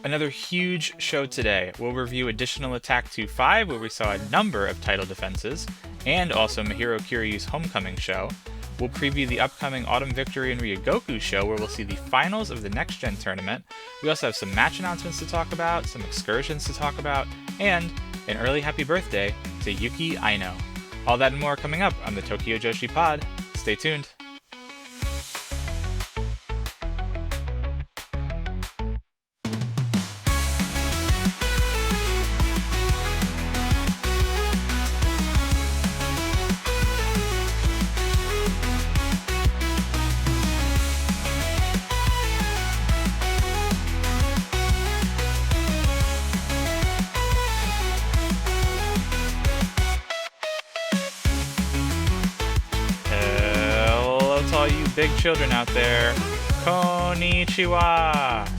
Another huge show today. We'll review Additional Attack 2-5, where we saw a number of title defenses, and also Mahiro Kiryu's Homecoming show. We'll preview the upcoming Autumn Victory and Ryogoku show, where we'll see the finals of the Next Gen tournament. We also have some match announcements to talk about, some excursions to talk about, and an early happy birthday to Yuki Aino. All that and more coming up on the Tokyo Joshi Pod. Stay tuned. All you big children out there, konnichiwa!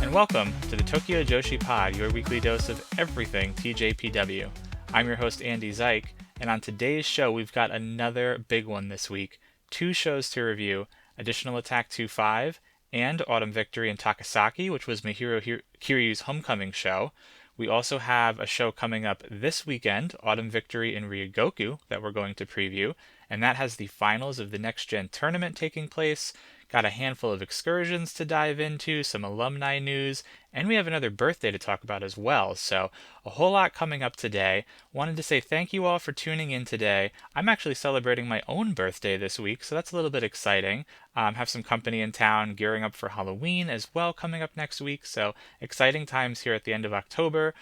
And welcome to the Tokyo Joshi Pod, your weekly dose of everything TJPW. I'm your host Andy Zeich, and on today's show we've got another big one this week. Two shows to review, Additional Attack 2-5 and Autumn Victory in Takasaki, which was Mahiro Kiryu's Homecoming show. We also have a show coming up this weekend, Autumn Victory in Ryogoku, that we're going to preview, and that has the finals of the Next Gen tournament taking place. Got a handful of excursions to dive into, some alumni news, and we have another birthday to talk about as well. So a whole lot coming up today. Wanted to say thank you all for tuning in today. I'm actually celebrating my own birthday this week, so that's a little bit exciting. Have some company in town gearing up for Halloween as well coming up next week. So exciting times here at the end of October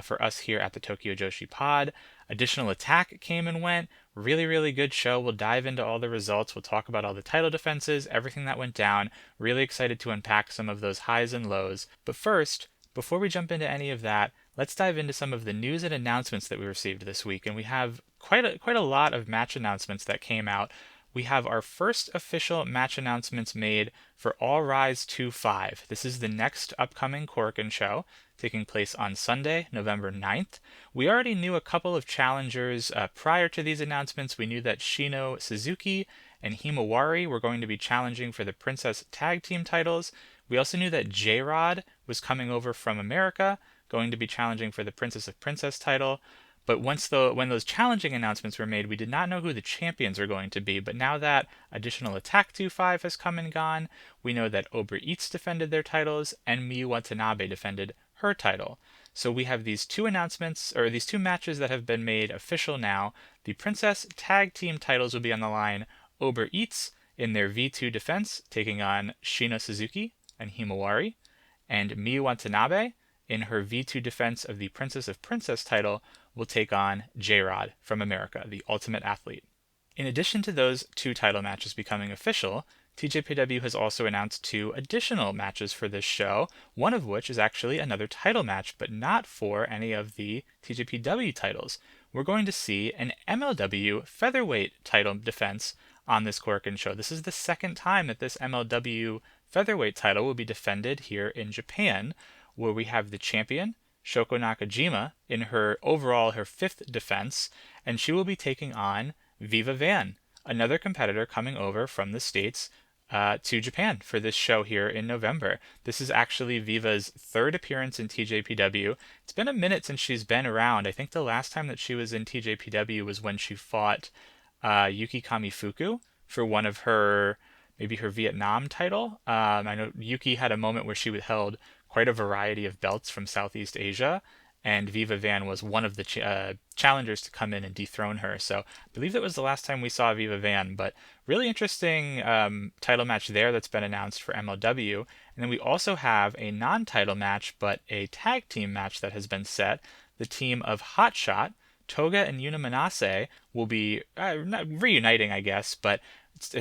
for us here at the Tokyo Joshi Pod. Additional Attack came and went. Really, really good show. We'll dive into all the results. We'll talk about all the title defenses, everything that went down. Really excited to unpack some of those highs and lows. But first, before we jump into any of that, let's dive into some of the news and announcements that we received this week. And we have quite a lot of match announcements that came out. We have our first official match announcements made for All Rise 2-5. This is the next upcoming Korakuen show, taking place on Sunday, November 9th. We already knew a couple of challengers prior to these announcements. We knew that Shino Suzuki and Himawari were going to be challenging for the Princess Tag Team titles. We also knew that J-Rod was coming over from America, going to be challenging for the Princess of Princess title. But when those challenging announcements were made, we did not know who the champions were going to be. But now that Additional Attack 2-5 has come and gone, we know that Uber Eats defended their titles and Miyu Watanabe defended her title. So we have these two announcements, or these two matches that have been made official now. The Princess Tag Team titles will be on the line. Uber Eats in their V2 defense, taking on Shino Suzuki and Himawari, and Miyu Watanabe in her V2 defense of the Princess of Princess title will take on J-Rod from America, the Ultimate Athlete. In addition to those two title matches becoming official, TJPW has also announced two additional matches for this show, one of which is actually another title match, but not for any of the TJPW titles. We're going to see an MLW featherweight title defense on this Korakuen show. This is the second time that this MLW featherweight title will be defended here in Japan, where we have the champion, Shoko Nakajima, in her fifth defense, and she will be taking on Viva Van, another competitor coming over from the States to Japan for this show here in November. This is actually Viva's third appearance in TJPW. It's been a minute since she's been around. I think the last time that she was in TJPW was when she fought Yuki Kamifuku for one of maybe her Vietnam title. I know Yuki had a moment where she held quite a variety of belts from Southeast Asia, and Viva Van was one of the challengers to come in and dethrone her. So I believe that was the last time we saw Viva Van, but really interesting title match there that's been announced for MLW. And then we also have a non-title match, but a tag team match that has been set. The team of Hotshot, Toga and Yuna Manase, will be not reuniting, I guess, but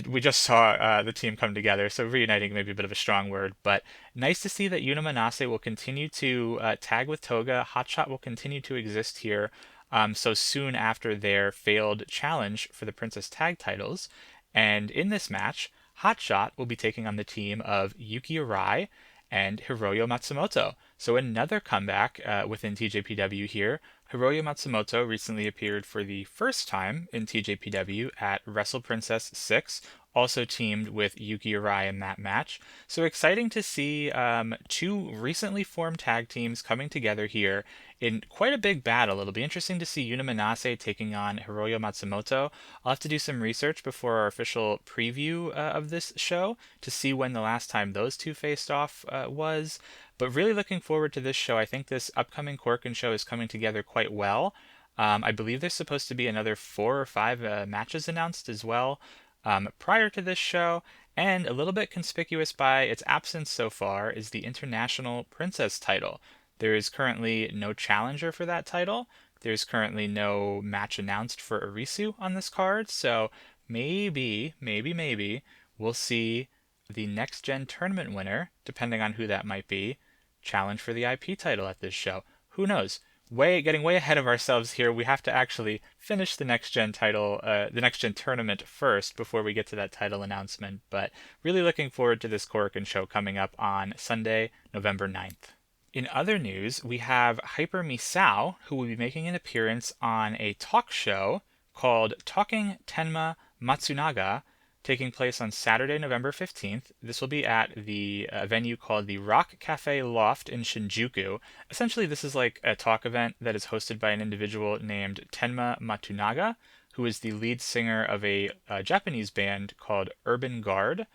we just saw the team come together, so reuniting may be a bit of a strong word, but nice to see that Yuna Manase will continue to tag with Toga. Hotshot will continue to exist here so soon after their failed challenge for the Princess Tag titles. And in this match, Hotshot will be taking on the team of Yuki Arai and Hiroyo Matsumoto. So another comeback within TJPW here Hiroyo Matsumoto recently appeared for the first time in TJPW at Wrestle Princess 6, also teamed with Yuki Arai in that match. So exciting to see two recently formed tag teams coming together here in quite a big battle. It'll be interesting to see Yuna Manase taking on Hiroyo Matsumoto. I'll have to do some research before our official preview of this show to see when the last time those two faced off was. But really looking forward to this show. I think this upcoming Korakuen show is coming together quite well. I believe there's supposed to be another 4 or 5 matches announced as well prior to this show. And a little bit conspicuous by its absence so far is the International Princess title. There is currently no challenger for that title. There's currently no match announced for Arisu on this card. So maybe we'll see the next gen tournament winner, depending on who that might be, challenge for the IP title at this show. Who knows? Getting way ahead of ourselves here. We have to actually finish the next gen title, the next gen tournament first before we get to that title announcement. But really looking forward to this Korakuen show coming up on Sunday, November 9th. In other news, we have Hyper Misao, who will be making an appearance on a talk show called Talking Tenma Matsunaga, taking place on Saturday, November 15th. This will be at the venue called the Rock Cafe Loft in Shinjuku. Essentially, this is like a talk event that is hosted by an individual named Tenma Matsunaga, who is the lead singer of a Japanese band called Urban Guard.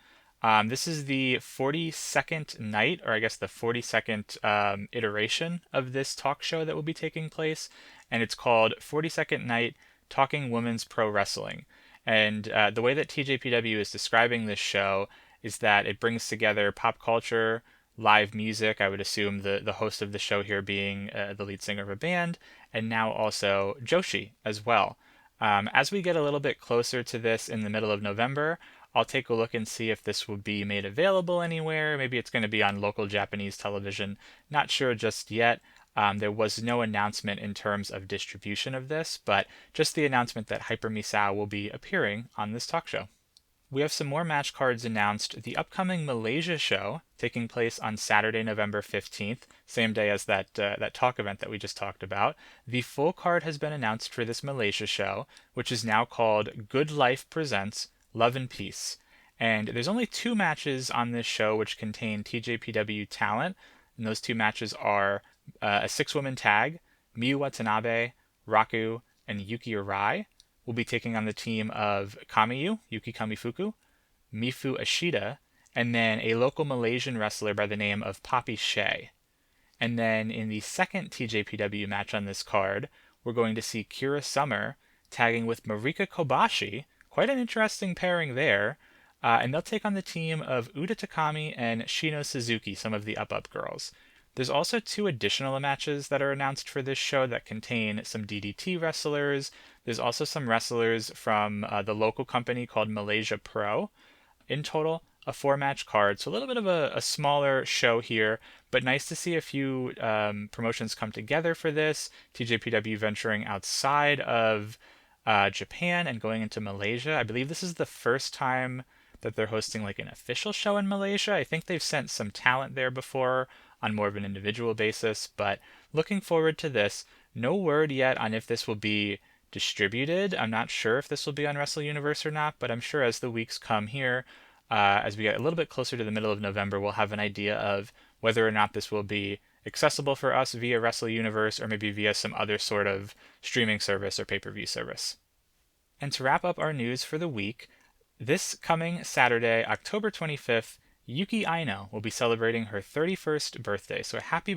This is the 42nd night, or I guess the 42nd iteration of this talk show that will be taking place, and it's called 42nd Night Talking Women's Pro Wrestling. And the way that TJPW is describing this show is that it brings together pop culture, live music. I would assume the host of the show here being the lead singer of a band, and now also Joshi as well. As we get a little bit closer to this in the middle of November, I'll take a look and see if this will be made available anywhere. Maybe it's going to be on local Japanese television. Not sure just yet. There was no announcement in terms of distribution of this, but just the announcement that Hyper Misao will be appearing on this talk show. We have some more match cards announced. The upcoming Malaysia show, taking place on Saturday, November 15th, same day as that talk event that we just talked about. The full card has been announced for this Malaysia show, which is now called Good Life Presents Love and Peace. And there's only 2 matches on this show which contain TJPW talent, and those 2 matches are a 6-woman tag. Miyu Watanabe, Raku, and Yuki Arai will be taking on the team of Kamiyu, Yuki Kamifuku, Mifu Ashida, and then a local Malaysian wrestler by the name of Poppy Shea. And then in the second TJPW match on this card, we're going to see Kira Summer tagging with Marika Kobashi. Quite an interesting pairing there. And they'll take on the team of Uda Takami and Shino Suzuki, some of the Up girls. There's also 2 additional matches that are announced for this show that contain some DDT wrestlers. There's also some wrestlers from the local company called Malaysia Pro. In total, a 4-match card. So a little bit of a smaller show here, but nice to see a few promotions come together for this. TJPW venturing outside of Japan and going into Malaysia. I believe this is the first time that they're hosting like an official show in Malaysia. I think they've sent some talent there before on more of an individual basis, but looking forward to this. No word yet on if this will be distributed. I'm not sure if this will be on Wrestle Universe or not, but I'm sure as the weeks come here, as we get a little bit closer to the middle of November, we'll have an idea of whether or not this will be accessible for us via Wrestle Universe or maybe via some other sort of streaming service or pay-per-view service. And to wrap up our news for the week, this coming Saturday, October 25th, Yuki Aino will be celebrating her 31st birthday. So happy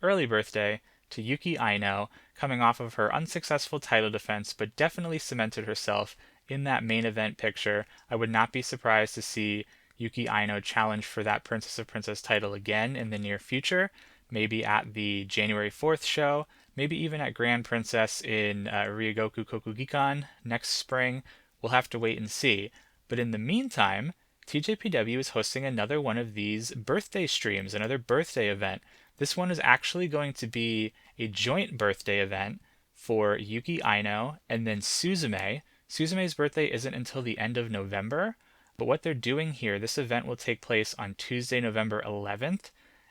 early birthday to Yuki Aino, coming off of her unsuccessful title defense, but definitely cemented herself in that main event picture. I would not be surprised to see Yuki Aino challenge for that Princess of Princess title again in the near future, maybe at the January 4th show, maybe even at Grand Princess in Ryogoku Kokugikan next spring. We'll have to wait and see. But in the meantime, TJPW is hosting another one of these birthday streams, another birthday event. This one is actually going to be a joint birthday event for Yuki Aino and then Suzume. Suzume's birthday isn't until the end of November, but what they're doing here, this event will take place on Tuesday, November 11th,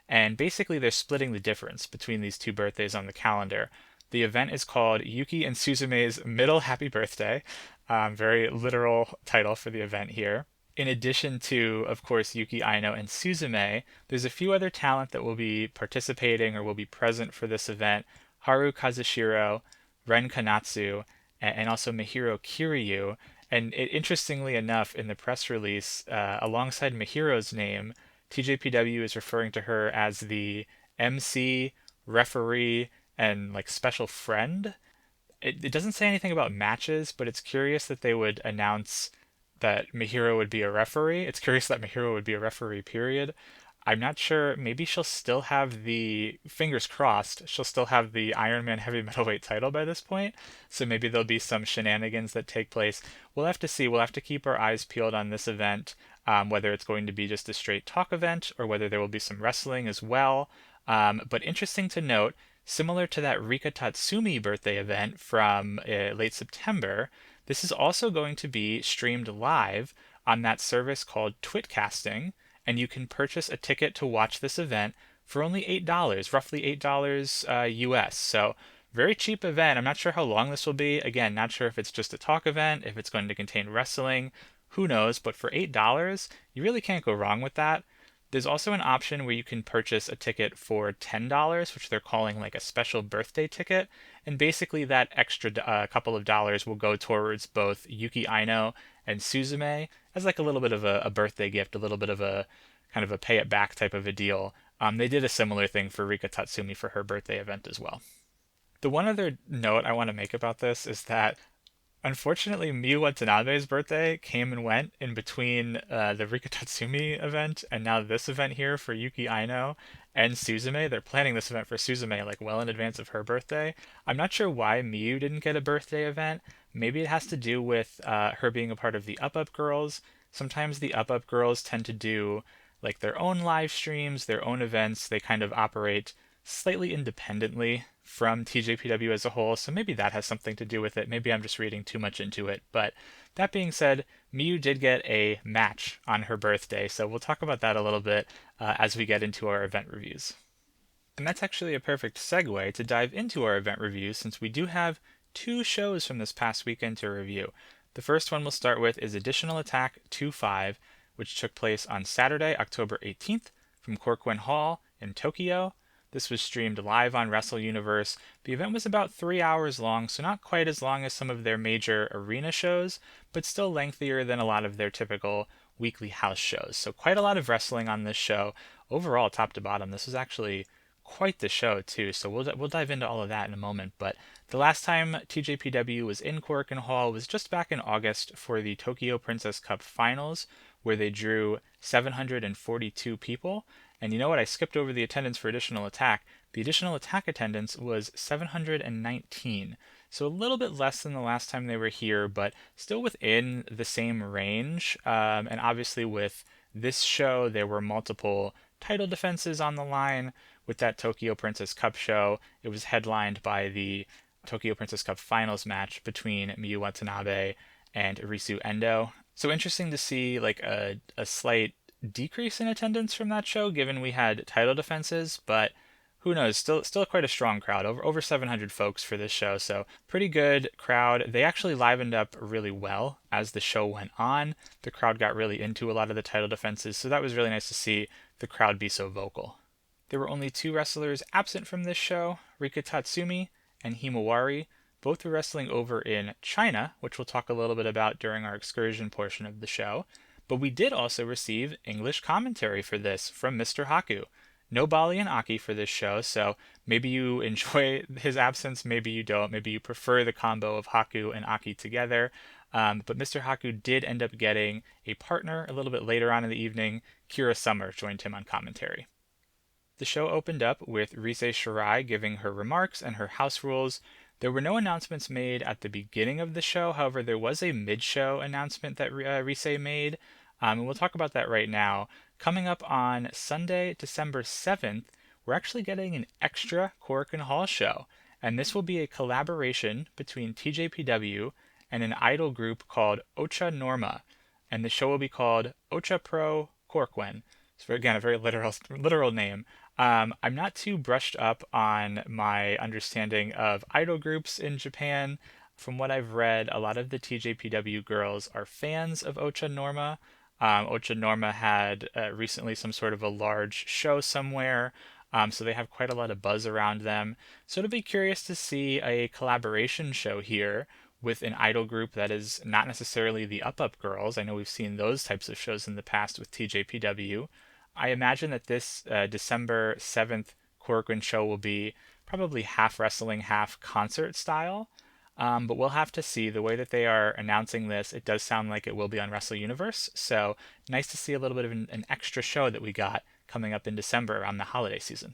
and basically they're splitting the difference between these 2 birthdays on the calendar. The event is called Yuki and Suzume's Middle Happy Birthday. Very literal title for the event here. In addition to, of course, Yuki Aino and Suzume, there's a few other talent that will be participating or will be present for this event. Haru Kazushiro, Ren Kanatsu, and also Mahiro Kiryu. And interestingly enough, in the press release, alongside Mahiro's name, TJPW is referring to her as the MC, referee, and like special friend. It doesn't say anything about matches, but it's curious that they would announce that Mahiro would be a referee. It's curious that Mahiro would be a referee, period. I'm not sure. Maybe she'll still have the, fingers crossed, she'll still have the Ironman Heavymetalweight title by this point. So maybe there'll be some shenanigans that take place. We'll have to see. We'll have to keep our eyes peeled on this event, whether it's going to be just a straight talk event or whether there will be some wrestling as well. But interesting to note, similar to that Rika Tatsumi birthday event from late September, this is also going to be streamed live on that service called Twitcasting, and you can purchase a ticket to watch this event for only $8, roughly $8 US. So very cheap event. I'm not sure how long this will be. Again, not sure if it's just a talk event, if it's going to contain wrestling, who knows, but for $8, you really can't go wrong with that. There's also an option where you can purchase a ticket for $10, which they're calling like a special birthday ticket. And basically that extra couple of dollars will go towards both Yuki Aino and Suzume as like a little bit of a birthday gift, a little bit of a kind of a pay it back type of a deal. They did a similar thing for Rika Tatsumi for her birthday event as well. The one other note I want to make about this is that unfortunately, Miyu Watanabe's birthday came and went in between the Rika Tatsumi event and now this event here for Yuki Aino and Suzume. They're planning this event for Suzume like well in advance of her birthday. I'm not sure why Miyu didn't get a birthday event. Maybe it has to do with her being a part of the Up Up Girls. Sometimes the Up Up Girls tend to do like their own live streams, their own events. They kind of operate slightly independently from TJPW as a whole, so maybe that has something to do with it. Maybe I'm just reading too much into it. But that being said, Miyu did get a match on her birthday, so we'll talk about that a little bit as we get into our event reviews. And that's actually a perfect segue to dive into our event reviews, since we do have two shows from this past weekend to review. The first one we'll start with is Additional Attack 2-5, which took place on Saturday, October 18th from Korakuen Hall in Tokyo. This was streamed live on Wrestle Universe. The event was about 3 hours long, so not quite as long as some of their major arena shows, but still lengthier than a lot of their typical weekly house shows. So quite a lot of wrestling on this show. Overall, top to bottom, this was actually quite the show too, so we'll dive into all of that in a moment. But the last time TJPW was in Korakuen Hall was just back in August for the Tokyo Princess Cup Finals, where they drew 742 people. And you know what? I skipped over the attendance for Additional Attack. The Additional Attack attendance was 719. So a little bit less than the last time they were here, but still within the same range. And obviously with this show, there were multiple title defenses on the line. With that Tokyo Princess Cup show, it was headlined by the Tokyo Princess Cup Finals match between Miyu Watanabe and Arisu Endo. So interesting to see like a slight decrease in attendance from that show, given we had title defenses, but who knows, still quite a strong crowd, over 700 folks for this show, so pretty good crowd. They actually livened up really well as the show went on. The crowd got really into a lot of the title defenses, so that was really nice to see the crowd be so vocal. There were only two wrestlers absent from this show, Rika Tatsumi and Himawari. Both were wrestling over in China, which we'll talk a little bit about during our excursion portion of the show. But we did also receive English commentary for this from Mr. Haku. No Bali and Aki for this show, so maybe you enjoy his absence, maybe you don't, maybe you prefer the combo of Haku and Aki together. But Mr. Haku did end up getting a partner a little bit later on in the evening. Kira Summer joined him on commentary. The show opened up with Rise Shirai giving her remarks and her house rules. There were no announcements made at the beginning of the show. However, there was a mid-show announcement that Rise made. And we'll talk about that right now. Coming up on Sunday, December 7th, we're actually getting an extra Korakuen Hall show. And this will be a collaboration between TJPW and an idol group called Ocha Norma. And the show will be called Ocha Pro Korakuen. So again, a very literal name. I'm not too brushed up on my understanding of idol groups in Japan. From what I've read, a lot of the TJPW girls are fans of Ocha Norma. Ocha Norma had recently some sort of a large show somewhere, so they have quite a lot of buzz around them. So it'll be curious to see a collaboration show here with an idol group that is not necessarily the Up Up Girls. I know we've seen those types of shows in the past with TJPW. I imagine that this December 7th Korakuen show will be probably half wrestling, half concert style. But we'll have to see. The way that they are announcing this, it does sound like it will be on Wrestle Universe. So nice to see a little bit of an extra show that we got coming up in December around the holiday season.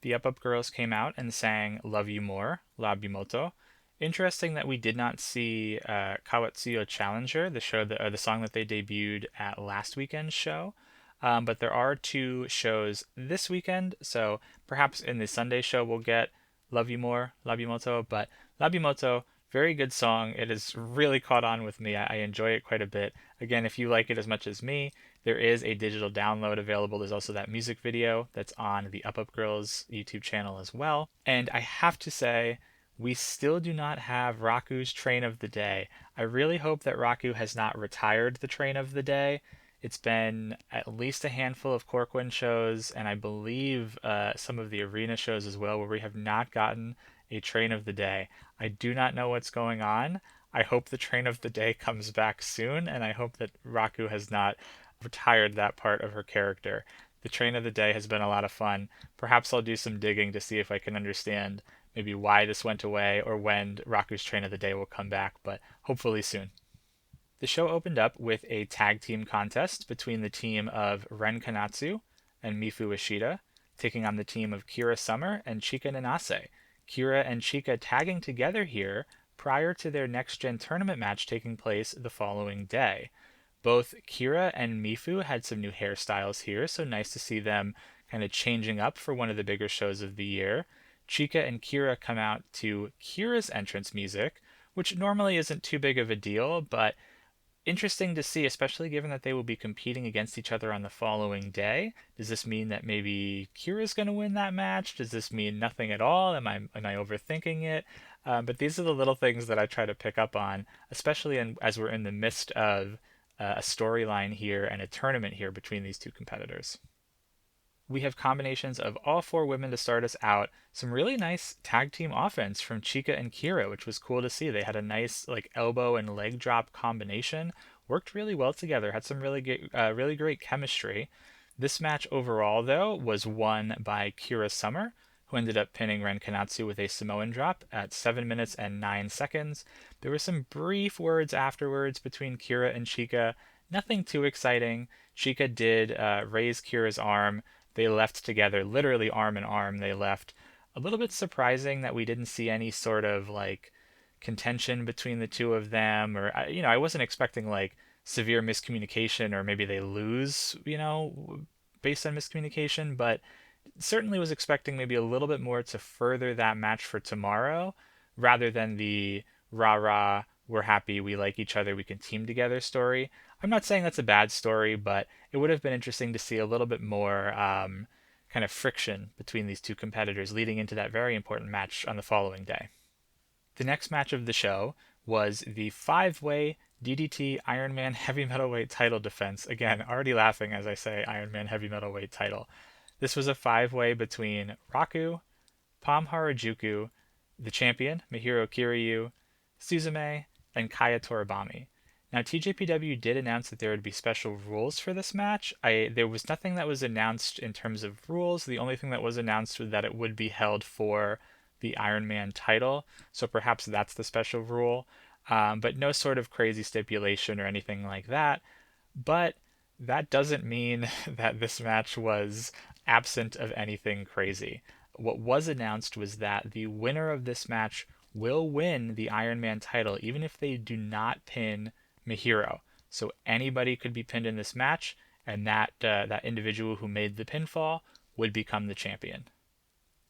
The Up Up Girls came out and sang Love You More, Labimoto. Interesting that we did not see Kawatsuyo Challenger, the song that they debuted at last weekend's show. But there are two shows this weekend, so perhaps in the Sunday show we'll get Love You More, Labimoto. But Labimoto, very good song. It has really caught on with me. I enjoy it quite a bit. Again, if you like it as much as me, there is a digital download available. There's also that music video that's on the Up Up Girls YouTube channel as well. And I have to say, we still do not have Raku's Train of the Day. I really hope that Raku has not retired the Train of the Day. It's been at least a handful of Korakuen shows, and I believe some of the arena shows as well, where we have not gotten a Train of the Day. I do not know what's going on. I hope the Train of the Day comes back soon, and I hope that Raku has not retired that part of her character. The Train of the Day has been a lot of fun. Perhaps I'll do some digging to see if I can understand maybe why this went away or when Raku's Train of the Day will come back, but hopefully soon. The show opened up with a tag team contest between the team of Ren Kanatsu and Mifu Ishida, taking on the team of Kira Summer and Chika Nanase. Kira and Chika tagging together here prior to their Next Gen tournament match taking place the following day. Both Kira and Mifu had some new hairstyles here, so nice to see them kind of changing up for one of the bigger shows of the year. Chika and Kira come out to Kira's entrance music, which normally isn't too big of a deal, but interesting to see, especially given that they will be competing against each other on the following day. Does this mean that maybe Kira's going to win that match? Does this mean nothing at all? Am I overthinking it? But these are the little things that I try to pick up on, especially as we're in the midst of a storyline here and a tournament here between these two competitors. We have combinations of all four women to start us out. Some really nice tag team offense from Chika and Kira, which was cool to see. They had a nice like elbow and leg drop combination. Worked really well together. Had some really great chemistry. This match overall, though, was won by Kira Summer, who ended up pinning Ren Kanatsu with a Samoan drop at 7 minutes and 9 seconds. There were some brief words afterwards between Kira and Chika. Nothing too exciting. Chika did raise Kira's arm. They left together, literally arm in arm. They left. A little bit surprising that we didn't see any sort of like contention between the two of them, or I wasn't expecting like severe miscommunication or maybe they lose, based on miscommunication, but certainly was expecting maybe a little bit more to further that match for tomorrow rather than the rah rah, we're happy, we like each other, we can team together story. I'm not saying that's a bad story, but it would have been interesting to see a little bit more kind of friction between these two competitors leading into that very important match on the following day. The next match of the show was the five-way DDT Ironman Heavymetalweight title defense. Again, already laughing as I say Ironman Heavymetalweight title. This was a five-way between Raku, Pam Harajuku, the champion, Mahiro Kiryu, Suzume, and Kaya Toribami. Now, TJPW did announce that there would be special rules for this match. There was nothing that was announced in terms of rules. The only thing that was announced was that it would be held for the Ironman title, so perhaps that's the special rule. But no sort of crazy stipulation or anything like that. But that doesn't mean that this match was absent of anything crazy. What was announced was that the winner of this match will win the Ironman title, even if they do not pin Mahiro. So anybody could be pinned in this match, and that individual who made the pinfall would become the champion.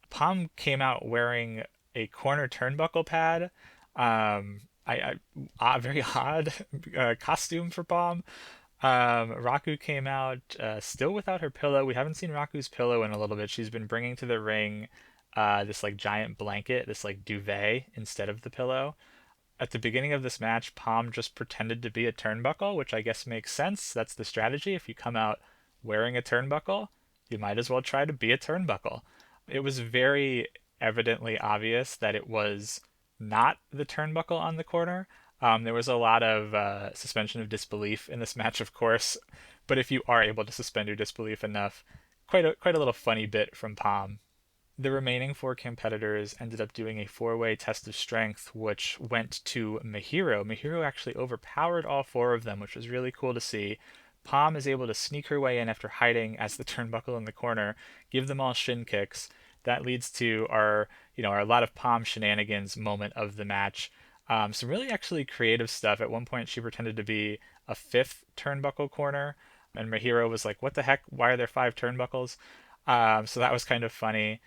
Pam came out wearing a corner turnbuckle pad. Very odd costume for Pam. Raku came out still without her pillow. We haven't seen Raku's pillow in a little bit. She's been bringing to the ring this like giant blanket, this like duvet instead of the pillow. At the beginning of this match, Palm just pretended to be a turnbuckle, which I guess makes sense. That's the strategy. If you come out wearing a turnbuckle, you might as well try to be a turnbuckle. It was very evidently obvious that it was not the turnbuckle on the corner. There was a lot of suspension of disbelief in this match, of course, but if you are able to suspend your disbelief enough, quite a little funny bit from Palm. The remaining four competitors ended up doing a four-way test of strength, which went to Mahiro. Mahiro actually overpowered all four of them, which was really cool to see. Palm is able to sneak her way in after hiding as the turnbuckle in the corner, give them all shin kicks. That leads to our lot of Palm shenanigans moment of the match. Some really actually creative stuff. At one point, she pretended to be a fifth turnbuckle corner, and Mahiro was like, "What the heck? Why are there five turnbuckles?" So that was kind of funny.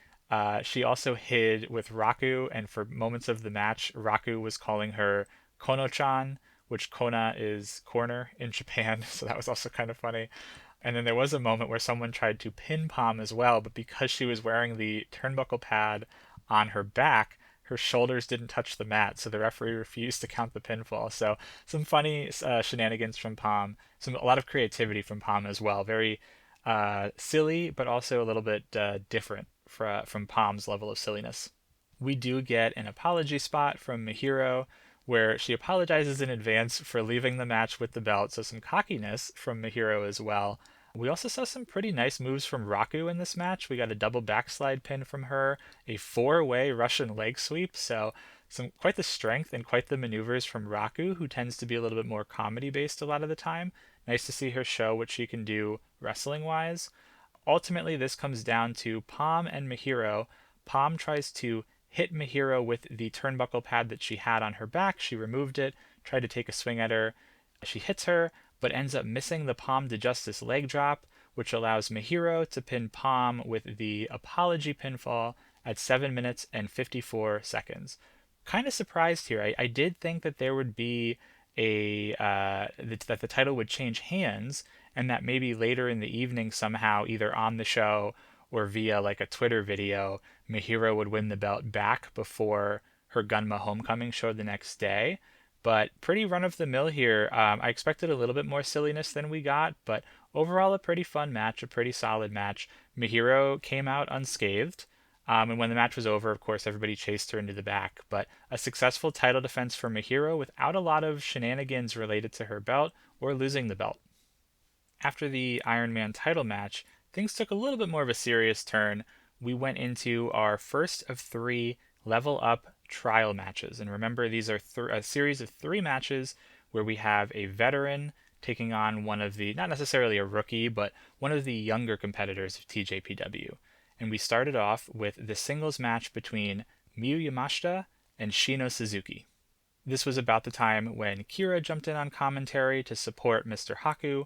She also hid with Raku, and for moments of the match, Raku was calling her Kono-chan, which Kona is corner in Japan, so that was also kind of funny. And then there was a moment where someone tried to pin Palm as well, but because she was wearing the turnbuckle pad on her back, her shoulders didn't touch the mat, so the referee refused to count the pinfall. So some funny shenanigans from Palm, a lot of creativity from Palm as well. Very silly, but also a little bit different from Palm's level of silliness. We do get an apology spot from Mahiro where she apologizes in advance for leaving the match with the belt, so some cockiness from Mahiro as well. We also saw some pretty nice moves from Raku in this match. We got a double backslide pin from her, a four-way Russian leg sweep, so some quite the strength and quite the maneuvers from Raku, who tends to be a little bit more comedy based a lot of the time. Nice to see her show what she can do wrestling wise. Ultimately, this comes down to Palm and Mahiro. Palm tries to hit Mahiro with the turnbuckle pad that she had on her back. She removed it, tried to take a swing at her. She hits her, but ends up missing the Palm to Justice leg drop, which allows Mahiro to pin Palm with the apology pinfall at 7 minutes and 54 seconds. Kind of surprised here. I did think that there would be that the title would change hands, and that maybe later in the evening somehow, either on the show or via like a Twitter video, Mahiro would win the belt back before her Gunma homecoming show the next day. But pretty run of the mill here. I expected a little bit more silliness than we got, but overall a pretty fun match, a pretty solid match. Mahiro came out unscathed. And when the match was over, of course, everybody chased her into the back. But a successful title defense for Mahiro without a lot of shenanigans related to her belt or losing the belt. After the Ironman title match, things took a little bit more of a serious turn. We went into our first of three level up trial matches. And remember, these are a series of three matches where we have a veteran taking on one of the, not necessarily a rookie, but one of the younger competitors of TJPW. And we started off with the singles match between Miyu Yamashita and Shino Suzuki. This was about the time when Kira jumped in on commentary to support Mr. Haku.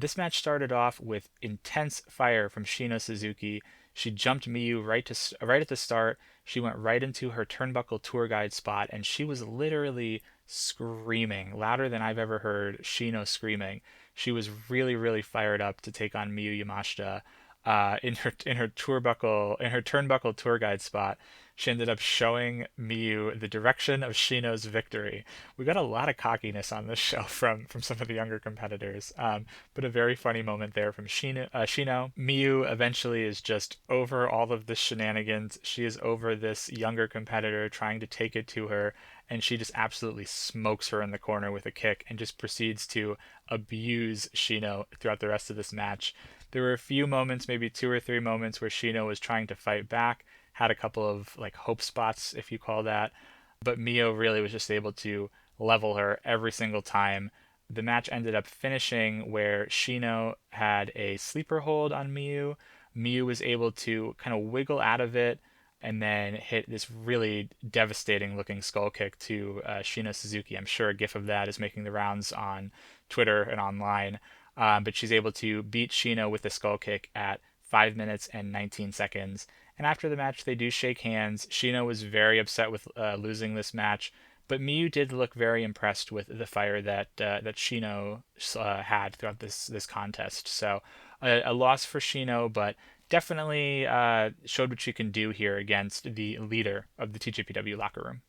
This match started off with intense fire from Shino Suzuki. She jumped Miyu right at the start. She went right into her turnbuckle tour guide spot, and she was literally screaming louder than I've ever heard Shino screaming. She was really, really fired up to take on Miyu Yamashita. In her turnbuckle tour guide spot, she ended up showing Miyu the direction of Shino's victory. We got a lot of cockiness on this show from some of the younger competitors, but a very funny moment there from Shino. Miyu eventually is just over all of the shenanigans. She is over this younger competitor trying to take it to her, and she just absolutely smokes her in the corner with a kick and just proceeds to abuse Shino throughout the rest of this match. There were a few moments, maybe two or three moments, where Shino was trying to fight back, had a couple of like hope spots, if you call that, but Mio really was just able to level her every single time. The match ended up finishing where Shino had a sleeper hold on Miyu. Miyu was able to kind of wiggle out of it and then hit this really devastating looking skull kick to Shino Suzuki. I'm sure a gif of that is making the rounds on Twitter and online. But she's able to beat Shino with the skull kick at 5 minutes and 19 seconds. And after the match, they do shake hands. Shino was very upset with losing this match, But Miyu did look very impressed with the fire that Shino had throughout this contest. So a loss for Shino, but definitely showed what she can do here against the leader of the TJPW locker room.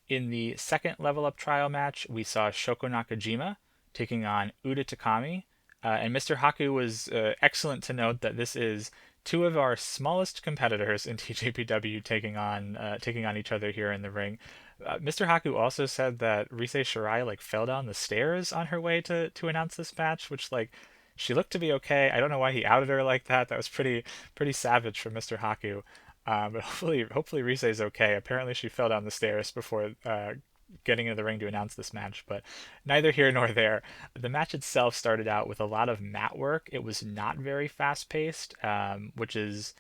In the second level up trial match, we saw Shoko Nakajima taking on Uda Takami. And Mr. Haku was excellent to note that this is two of our smallest competitors in TJPW taking on each other here in the ring. Mr. Haku also said that Rise Shirai like fell down the stairs on her way to announce this match, which like she looked to be okay. I don't know why he outed her like that. That was pretty savage from Mr. Haku. But hopefully Rise is okay. Apparently she fell down the stairs before getting into the ring to announce this match, but neither here nor there. The match itself started out with a lot of mat work. It was not very fast paced, which is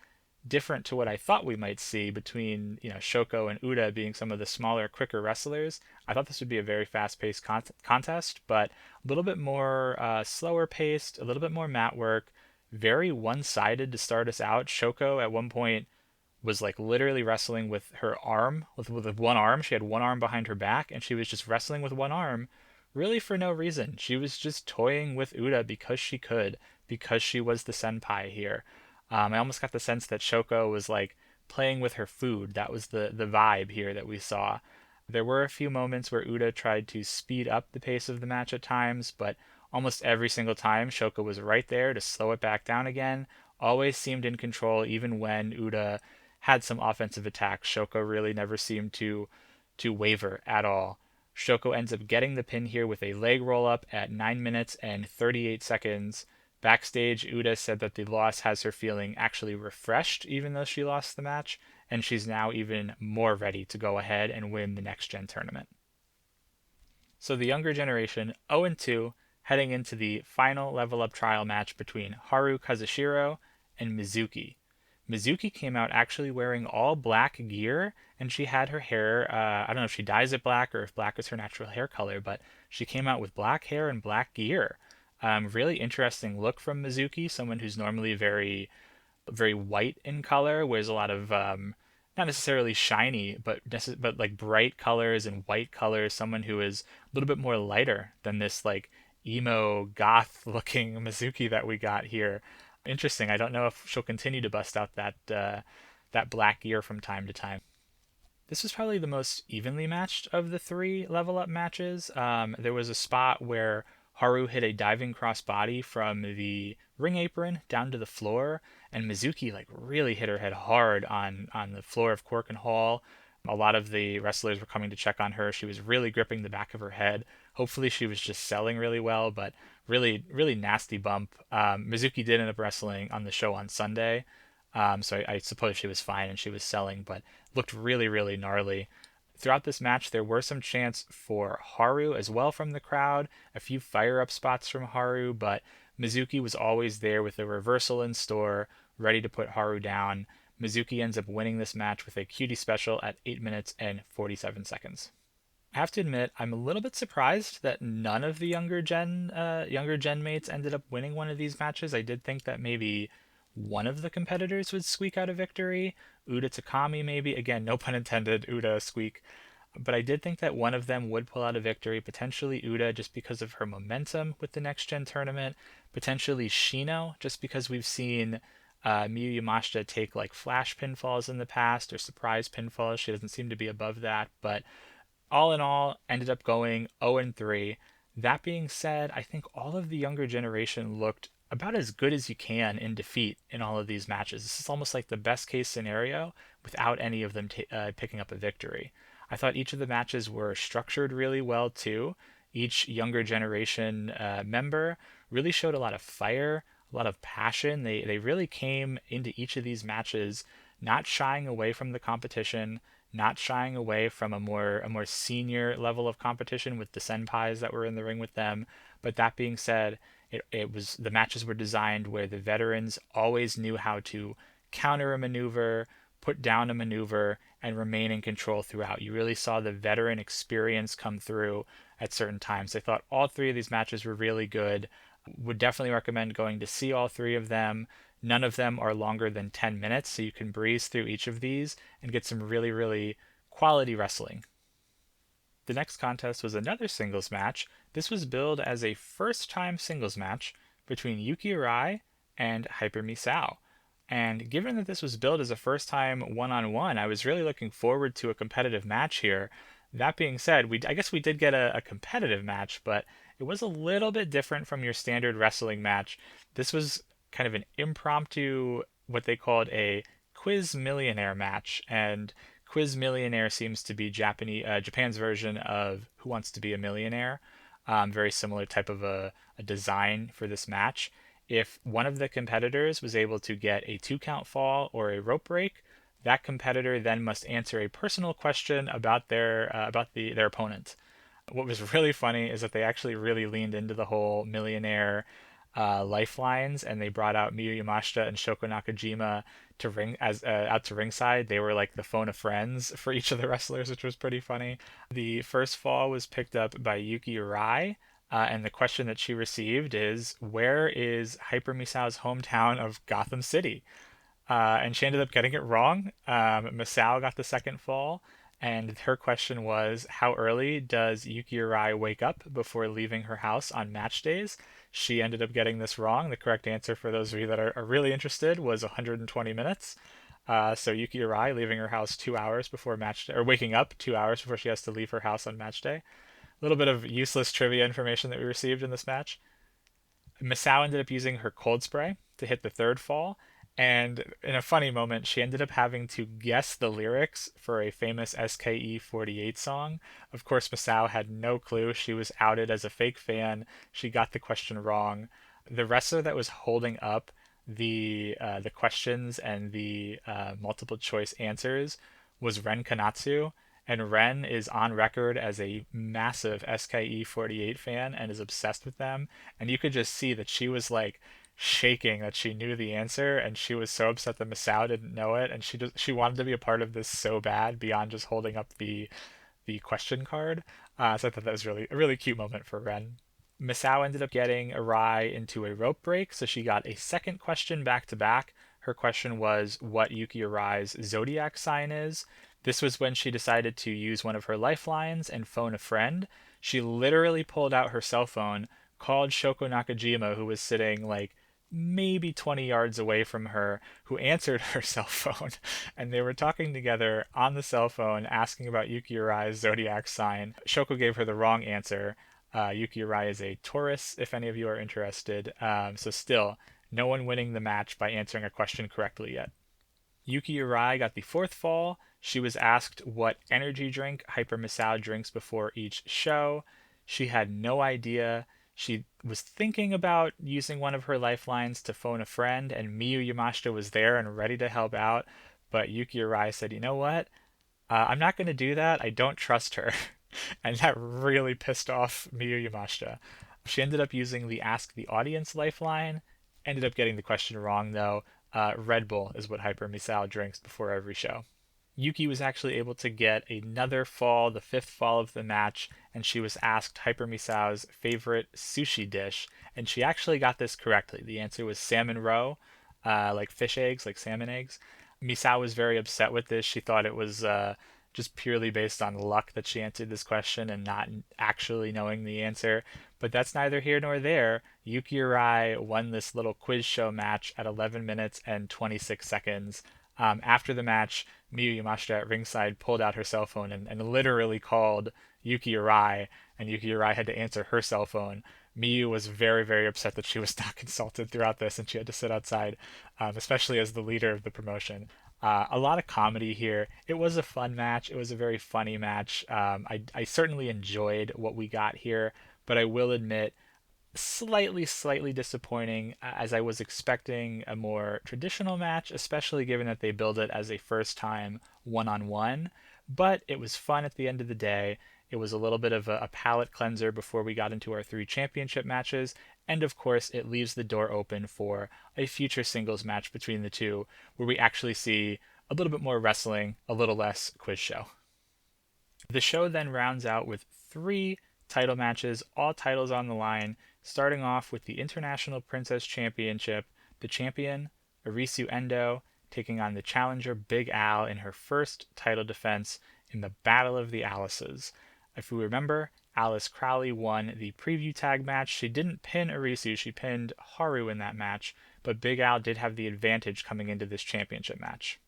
different to what I thought we might see between Shoko and Uda being some of the smaller, quicker wrestlers. I thought this would be a very fast-paced contest, but a little bit more slower paced, a little bit more mat work, very one-sided to start us out. Shoko at one point was like literally wrestling with her arm, with one arm. She had one arm behind her back, and she was just wrestling with one arm, really for no reason. She was just toying with Uda because she could, because she was the senpai here. I almost got the sense that Shoko was like playing with her food. That was the vibe here that we saw. There were a few moments where Uda tried to speed up the pace of the match at times, but almost every single time Shoko was right there to slow it back down again. Always seemed in control, even when Uda had some offensive attacks. Shoko really never seemed to waver at all. Shoko ends up getting the pin here with a leg roll up at 9 minutes and 38 seconds. Backstage, Uda said that the loss has her feeling actually refreshed, even though she lost the match, and she's now even more ready to go ahead and win the next gen tournament. So the younger generation 0-2, heading into the final level up trial match between Haru Kazushiro and Mizuki. Mizuki came out actually wearing all black gear, and she had her hair, I don't know if she dyes it black or if black is her natural hair color, but she came out with black hair and black gear. Really interesting look from Mizuki, someone who's normally very white in color, wears a lot of not necessarily shiny, but like bright colors and white colors. Someone who is a little bit more lighter than this like emo goth looking Mizuki that we got here. Interesting. I don't know if she'll continue to bust out that black gear from time to time. This was probably the most evenly matched of the three level up matches. There was a spot where Haru hit a diving crossbody from the ring apron down to the floor, and Mizuki like really hit her head hard on the floor of Cork and Hall. A lot of the wrestlers were coming to check on her. She was really gripping the back of her head. Hopefully, she was just selling really well, but really nasty bump. Mizuki did end up wrestling on the show on Sunday, so I suppose she was fine and she was selling, but looked really gnarly. Throughout this match, there were some chants for Haru as well from the crowd, a few fire up spots from Haru, but Mizuki was always there with a reversal in store, ready to put Haru down. Mizuki ends up winning this match with a cutie special at 8 minutes and 47 seconds. I have to admit, I'm a little bit surprised that none of the younger gen mates ended up winning one of these matches. I did think that maybe one of the competitors would squeak out a victory. Uda Takami, maybe. Again, no pun intended, Uda squeak. But I did think that one of them would pull out a victory, potentially Uda just because of her momentum with the next gen tournament, potentially Shino just because we've seen Miyu Yamashita take like flash pinfalls in the past or surprise pinfalls. She doesn't seem to be above that, but all in all, ended up going 0-3. That being said, I think all of the younger generation looked about as good as you can in defeat in all of these matches. This is almost like the best case scenario without any of them picking up a victory. I thought each of the matches were structured really well too. Each younger generation member really showed a lot of fire, a lot of passion. They really came into each of these matches not shying away from the competition, not shying away from a more senior level of competition with the senpais that were in the ring with them. But that being said, it was the matches were designed where the veterans always knew how to counter a maneuver, put down a maneuver, and remain in control throughout. You really saw the veteran experience come through at certain times. I thought all three of these matches were really good. Would definitely recommend going to see all three of them. None of them are longer than 10 minutes, so you can breeze through each of these and get some really quality wrestling. The next contest was another singles match. This was billed as a first-time singles match between Yuki Arai and Hyper Misao. And given that this was billed as a first-time one-on-one, I was really looking forward to a competitive match here. That being said, I guess we did get a competitive match, but it was a little bit different from your standard wrestling match. This was kind of an impromptu, what they called a Quiz Millionaire match, and Quiz Millionaire seems to be Japan's version of Who Wants to Be a Millionaire. Very similar type of a design for this match. If one of the competitors was able to get a 2 count fall or a rope break, that competitor then must answer a personal question about their opponent. What was really funny is that they actually really leaned into the whole millionaire lifelines, and they brought out Miyu Yamashita and Shoko Nakajima to out to ringside. They were like the phone of friends for each of the wrestlers, which was pretty funny. The first fall was picked up by Yuki Arai, and the question that she received is, "Where is Hyper Misao's hometown of Gotham City?" And she ended up getting it wrong. Misao got the second fall, and her question was, how early does Yuki Arai wake up before leaving her house on match days? She ended up getting this wrong. The correct answer, for those of you that are really interested, was 120 minutes. So Yuki Arai leaving her house 2 hours before match day, or waking up 2 hours before she has to leave her house on match day. A little bit of useless trivia information that we received in this match. Misao ended up using her cold spray to hit the third fall, and in a funny moment, she ended up having to guess the lyrics for a famous SKE48 song. Of course, Misao had no clue. She was outed as a fake fan. She got the question wrong. The wrestler that was holding up the questions and the multiple choice answers was Ren Kanatsu, and Ren is on record as a massive SKE48 fan and is obsessed with them. And you could just see that she was like shaking that she knew the answer, and she was so upset that Misao didn't know it, and she wanted to be a part of this so bad beyond just holding up the question card. So I thought that was a really cute moment for Ren. Misao ended up getting Arai into a rope break, so she got a second question back to back. Her question was what Yuki Arai's zodiac sign is. This was when she decided to use one of her lifelines and phone a friend. She literally pulled out her cell phone, called Shoko Nakajima, who was sitting like maybe 20 yards away from her, who answered her cell phone, and they were talking together on the cell phone asking about Yuki Arai's zodiac sign. Shoko gave her the wrong answer. Yuki Arai is a Taurus, if any of you are interested. So still, no one winning the match by answering a question correctly yet. Yuki Arai got the fourth fall. She was asked what energy drink Hyper Misao drinks before each show. She had no idea. She was thinking about using one of her lifelines to phone a friend, and Miyu Yamashita was there and ready to help out. But Yuki Arai said, "You know what? I'm not going to do that. I don't trust her." And that really pissed off Miyu Yamashita. She ended up using the Ask the Audience lifeline. Ended up getting the question wrong, though. Red Bull is what Hyper Misao drinks before every show. Yuki was actually able to get another fall, the fifth fall of the match, and she was asked Hyper Misao's favorite sushi dish, and she actually got this correctly. The answer was salmon roe, like fish eggs, like salmon eggs. Misao was very upset with this. She thought it was just purely based on luck that she answered this question and not actually knowing the answer. But that's neither here nor there. Yuki Arai won this little quiz show match at 11 minutes and 26 seconds. After the match, Miyu Yamashita at ringside pulled out her cell phone and literally called Yuki Arai, and Yuki Arai had to answer her cell phone. Miyu was very, very upset that she was not consulted throughout this and she had to sit outside, especially as the leader of the promotion. A lot of comedy here. It was a fun match. It was a very funny match. I certainly enjoyed what we got here, but I will admit, slightly disappointing, as I was expecting a more traditional match, especially given that they billed it as a first time one-on-one. But it was fun at the end of the day. It was a little bit of a palate cleanser before we got into our 3 championship matches, and of course, it leaves the door open for a future singles match between the two, where we actually see a little bit more wrestling, a little less quiz show. The show then rounds out with 3 title matches, all titles on the line, starting off with the International Princess Championship, the champion, Arisu Endo, taking on the challenger Big Al in her first title defense in the Battle of the Alices. If we remember, Alice Crowley won the preview tag match. She didn't pin Arisu, she pinned Haru in that match, but Big Al did have the advantage coming into this championship match.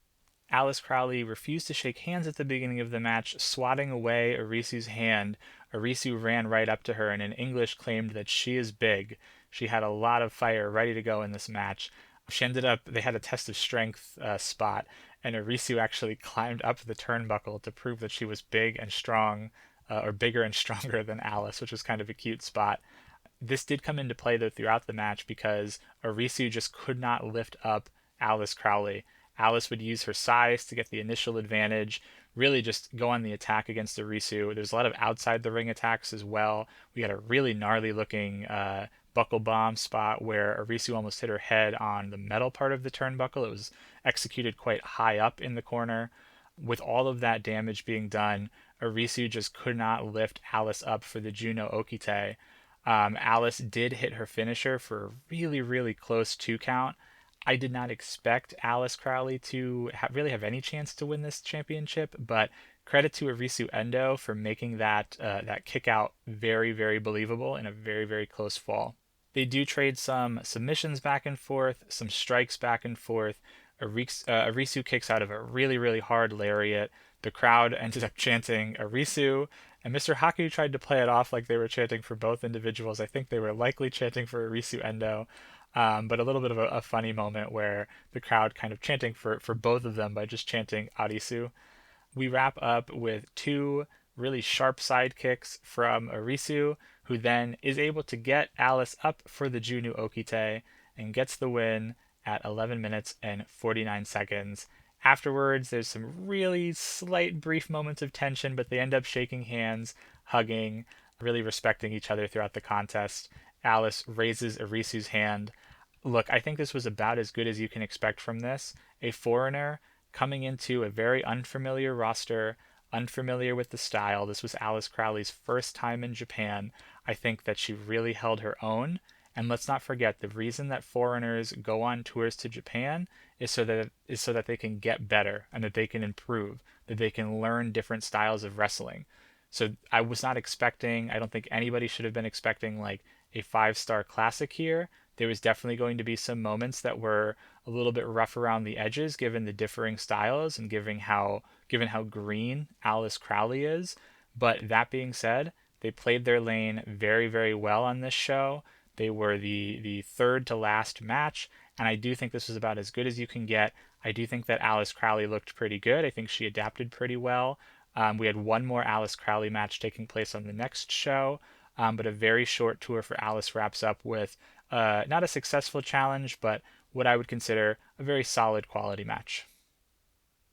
Alice Crowley refused to shake hands at the beginning of the match, swatting away Arisu's hand. Arisu ran right up to her and in English claimed that she is big. She had a lot of fire ready to go in this match. They had a test of strength spot, and Arisu actually climbed up the turnbuckle to prove that she was big and strong, or bigger and stronger than Alice, which was kind of a cute spot. This did come into play though throughout the match because Arisu just could not lift up Alice Crowley. Alice would use her size to get the initial advantage, really just go on the attack against Arisu. There's a lot of outside the ring attacks as well. We had a really gnarly looking buckle bomb spot where Arisu almost hit her head on the metal part of the turnbuckle. It was executed quite high up in the corner. With all of that damage being done, Arisu just could not lift Alice up for the Juno Okite. Alice did hit her finisher for a really, really close 2 count. I did not expect Alice Crowley to really have any chance to win this championship, but credit to Arisu Endo for making that kick out very, very believable in a very, very close fall. They do trade some submissions back and forth, some strikes back and forth. Arisu kicks out of a really, really hard lariat. The crowd ended up chanting Arisu, and Mr. Haku tried to play it off like they were chanting for both individuals. I think they were likely chanting for Arisu Endo, but a little bit of a funny moment where the crowd kind of chanting for both of them by just chanting Arisu. We wrap up with 2 really sharp side kicks from Arisu, who then is able to get Alice up for the Junu Okite and gets the win at 11 minutes and 49 seconds. Afterwards, there's some really slight brief moments of tension, but they end up shaking hands, hugging, really respecting each other throughout the contest. Alice raises Arisu's hand. Look, I think this was about as good as you can expect from this. A foreigner coming into a very unfamiliar roster, unfamiliar with the style. This was Alice Crowley's first time in Japan. I think that she really held her own. And let's not forget, the reason that foreigners go on tours to Japan is so that they can get better and that they can improve, that they can learn different styles of wrestling. So I was not expecting, I don't think anybody should have been expecting like a 5-star classic here. There was definitely going to be some moments that were a little bit rough around the edges given the differing styles and given how green Alice Crowley is. But that being said, they played their lane very, very well on this show. They were the third to last match, and I do think this was about as good as you can get. I do think that Alice Crowley looked pretty good. I think she adapted pretty well. We had one more Alice Crowley match taking place on the next show, but a very short tour for Alice wraps up with not a successful challenge, but what I would consider a very solid quality match.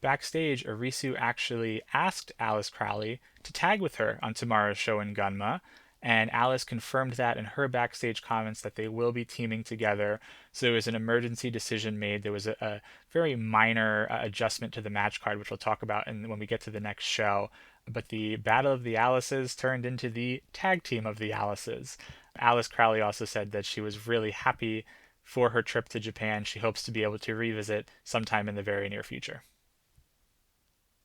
Backstage, Arisu actually asked Alice Crowley to tag with her on tomorrow's show in Gunma, and Alice confirmed that in her backstage comments that they will be teaming together. So there was an emergency decision made. There was a very minor adjustment to the match card, which we'll talk about when we get to the next show. But the Battle of the Alices turned into the Tag Team of the Alices. Alice Crowley also said that she was really happy for her trip to Japan. She hopes to be able to revisit sometime in the very near future.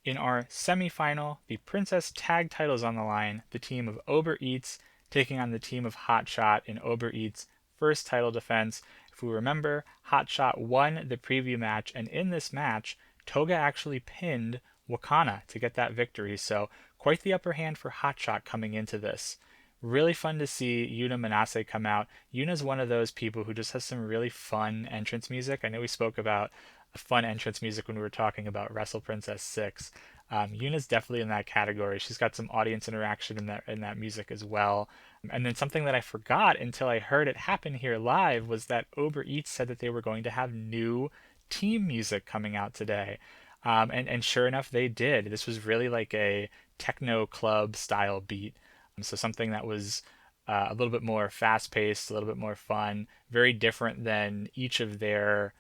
In our semifinal, the Princess Tag titles on the line, the team of Uber Eats taking on the team of Hotshot in Uber Eats' first title defense. If we remember, Hotshot won the preview match, and in this match, Toga actually pinned Wakana to get that victory, so quite the upper hand for Hotshot coming into this. Really fun to see Yuna Manase come out. Yuna's one of those people who just has some really fun entrance music. I know we spoke about fun entrance music when we were talking about Wrestle Princess 6. Yuna's definitely in that category. She's got some audience interaction in that music as well. And then something that I forgot until I heard it happen here live was that Uber Eats said that they were going to have new team music coming out today. And sure enough, they did. This was really like a techno club style beat. So something that was a little bit more fast-paced, a little bit more fun, very different than each of their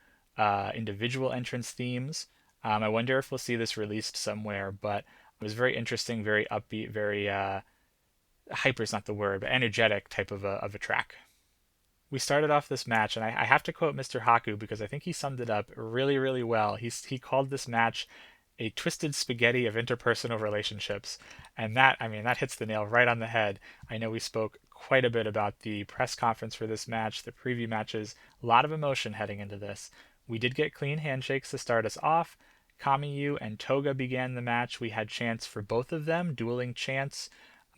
individual entrance themes. I wonder if we'll see this released somewhere, but it was very interesting, very upbeat, very hyper is not the word, but energetic type of a track. We started off this match, and I have to quote Mr. Haku because I think he summed it up really, really well. He called this match a twisted spaghetti of interpersonal relationships. And that, that hits the nail right on the head. I know we spoke quite a bit about the press conference for this match, the preview matches, a lot of emotion heading into this. We did get clean handshakes to start us off. Kamiyu and Toga began the match. We had chants for both of them, dueling chants.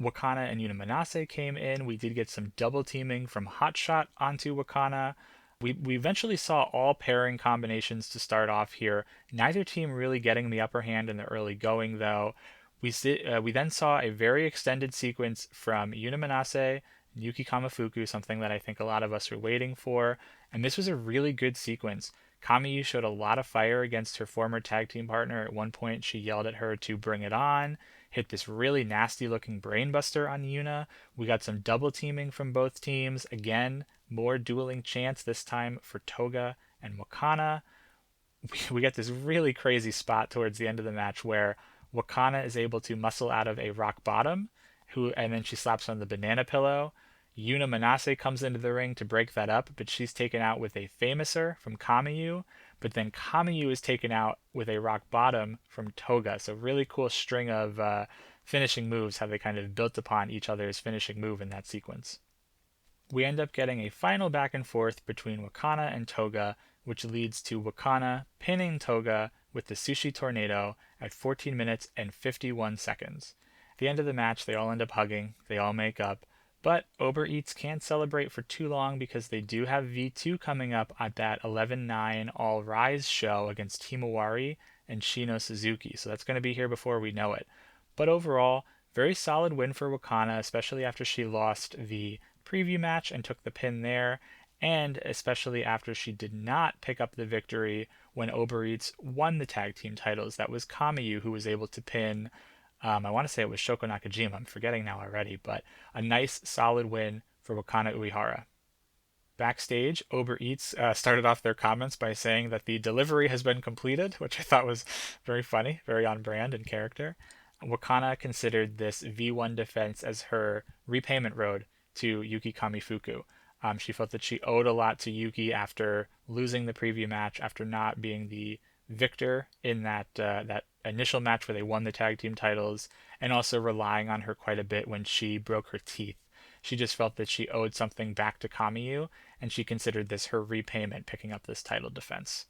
Wakana and Yunamanase came in. We did get some double teaming from Hotshot onto Wakana. We eventually saw all pairing combinations to start off here. Neither team really getting the upper hand in the early going, though. We then saw a very extended sequence from Yunamanase and Yuki Kamifuku, something that I think a lot of us were waiting for. And this was a really good sequence. Kamiyu showed a lot of fire against her former tag team partner. At one point, she yelled at her to bring it on, hit this really nasty looking brainbuster on Yuna. We got some double teaming from both teams. Again, more dueling chants, this time for Toga and Wakana. We get this really crazy spot towards the end of the match where Wakana is able to muscle out of a rock bottom, and then she slaps on the banana pillow. Yuna Manase comes into the ring to break that up, but she's taken out with a famouser from Kamiyu. But then Kamiyu is taken out with a rock bottom from Toga. So really cool string of finishing moves, how they kind of built upon each other's finishing move in that sequence. We end up getting a final back and forth between Wakana and Toga, which leads to Wakana pinning Toga with the Sushi Tornado at 14 minutes and 51 seconds. At the end of the match, they all end up hugging, they all make up, but Uber Eats can't celebrate for too long because they do have V2 coming up at that 11-9 All Rise show against Himawari and Shino Suzuki, so that's going to be here before we know it. But overall, very solid win for Wakana, especially after she lost the preview match and took the pin there, and especially after she did not pick up the victory when Uber Eats won the tag team titles. That was Kamiyu who was able to pin, I want to say it was Shoko Nakajima, I'm forgetting now already, but a nice solid win for Wakana Uehara. Backstage, Uber Eats started off their comments by saying that the delivery has been completed, which I thought was very funny, very on brand in character. Wakana considered this V1 defense as her repayment road to Yuki Kamifuku. She felt that she owed a lot to Yuki after losing the preview match, after not being the victor in that initial match where they won the tag team titles, and also relying on her quite a bit when she broke her teeth. She just felt that she owed something back to Kamiyu, and she considered this her repayment, picking up this title defense.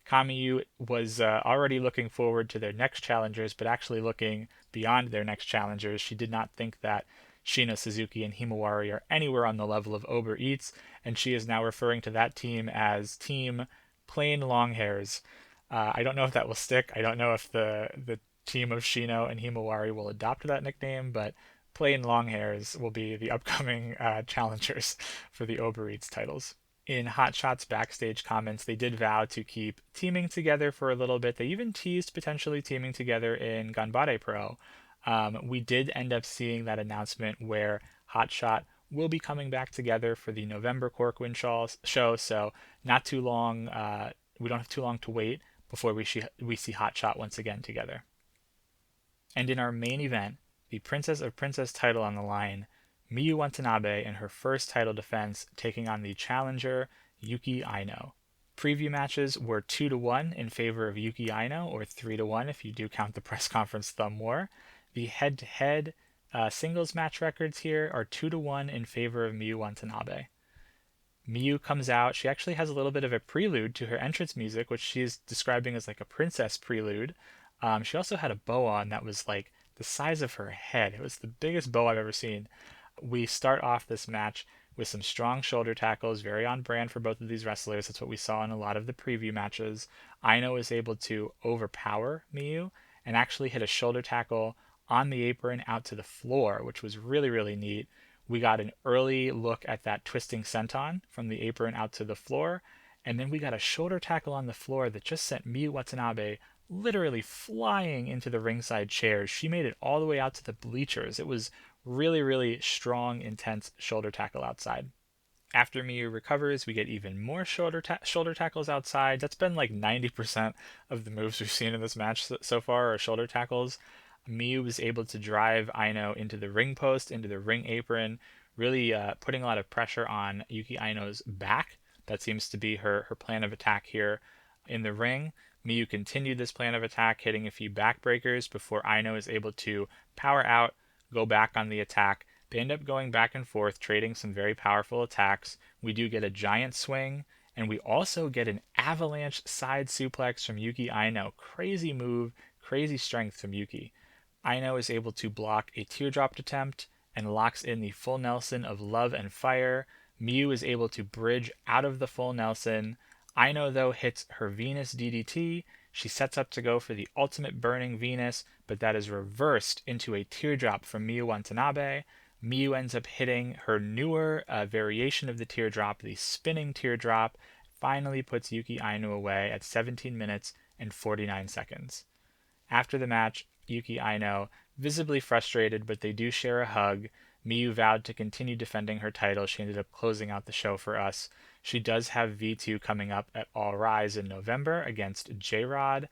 Kamiyu was already looking forward to their next challengers, but actually looking beyond their next challengers. She did not think that Shino Suzuki and Himawari are anywhere on the level of Uber Eats, and she is now referring to that team as Team Plain Long Hairs. I don't know if that will stick. I don't know if the team of Shino and Himawari will adopt that nickname, but Plain Long Hairs will be the upcoming challengers for the Uber Eats titles. In Hotshot's backstage comments, they did vow to keep teaming together for a little bit. They even teased potentially teaming together in Ganbare Pro. We did end up seeing that announcement where Hotshot will be coming back together for the November Corkwin show, so not too long. We don't have too long to wait before we see Hotshot once again together. And in our main event, the Princess of Princess title on the line, Miyu Watanabe in her first title defense taking on the challenger Yuki Aino. Preview matches were 2-1 in favor of Yuki Aino, or 3-1 if you do count the press conference thumb war. The head-to-head singles match records here are 2-1 in favor of Miyu Watanabe. Miyu comes out. She actually has a little bit of a prelude to her entrance music, which she is describing as like a princess prelude. She also had a bow on that was like the size of her head. It was the biggest bow I've ever seen. We start off this match with some strong shoulder tackles, very on brand for both of these wrestlers. That's what we saw in a lot of the preview matches. Aino is able to overpower Miyu and actually hit a shoulder tackle on the apron out to the floor, which was really, really neat. We got an early look at that twisting senton from the apron out to the floor, and then we got a shoulder tackle on the floor that just sent Miyu Watanabe literally flying into the ringside chairs. She made it all the way out to the bleachers. It was really, really strong, intense shoulder tackle outside. After Miyu recovers, we get even more shoulder tackles outside. That's been like 90% of the moves we've seen in this match so far are shoulder tackles. Miyu was able to drive Aino into the ring post, into the ring apron, really putting a lot of pressure on Yuki Aino's back. That seems to be her plan of attack here. In the ring, Miyu continued this plan of attack, hitting a few backbreakers before Aino is able to power out, go back on the attack. They end up going back and forth, trading some very powerful attacks. We do get a giant swing, and we also get an avalanche side suplex from Yuki Aino. Crazy move, crazy strength from Yuki. Aino is able to block a teardrop attempt and locks in the full Nelson of Love and Fire. Miyu is able to bridge out of the full Nelson. Aino, though, hits her Venus DDT. She sets up to go for the ultimate burning Venus, but that is reversed into a teardrop from Miyu Watanabe. Miyu ends up hitting her newer variation of the teardrop, the spinning teardrop, finally puts Yuki Aino away at 17 minutes and 49 seconds. After the match, Yuki Aino, visibly frustrated, but they do share a hug. Miyu vowed to continue defending her title. She ended up closing out the show for us. She does have V2 coming up at All Rise in November against J-Rod.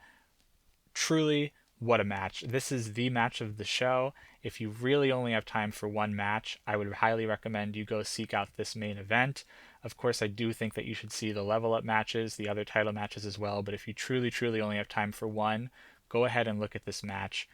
Truly, what a match. This is the match of the show. If you really only have time for one match, I would highly recommend you go seek out this main event. Of course, I do think that you should see the level up matches, the other title matches as well, but if you truly only have time for one, go ahead and look at this match.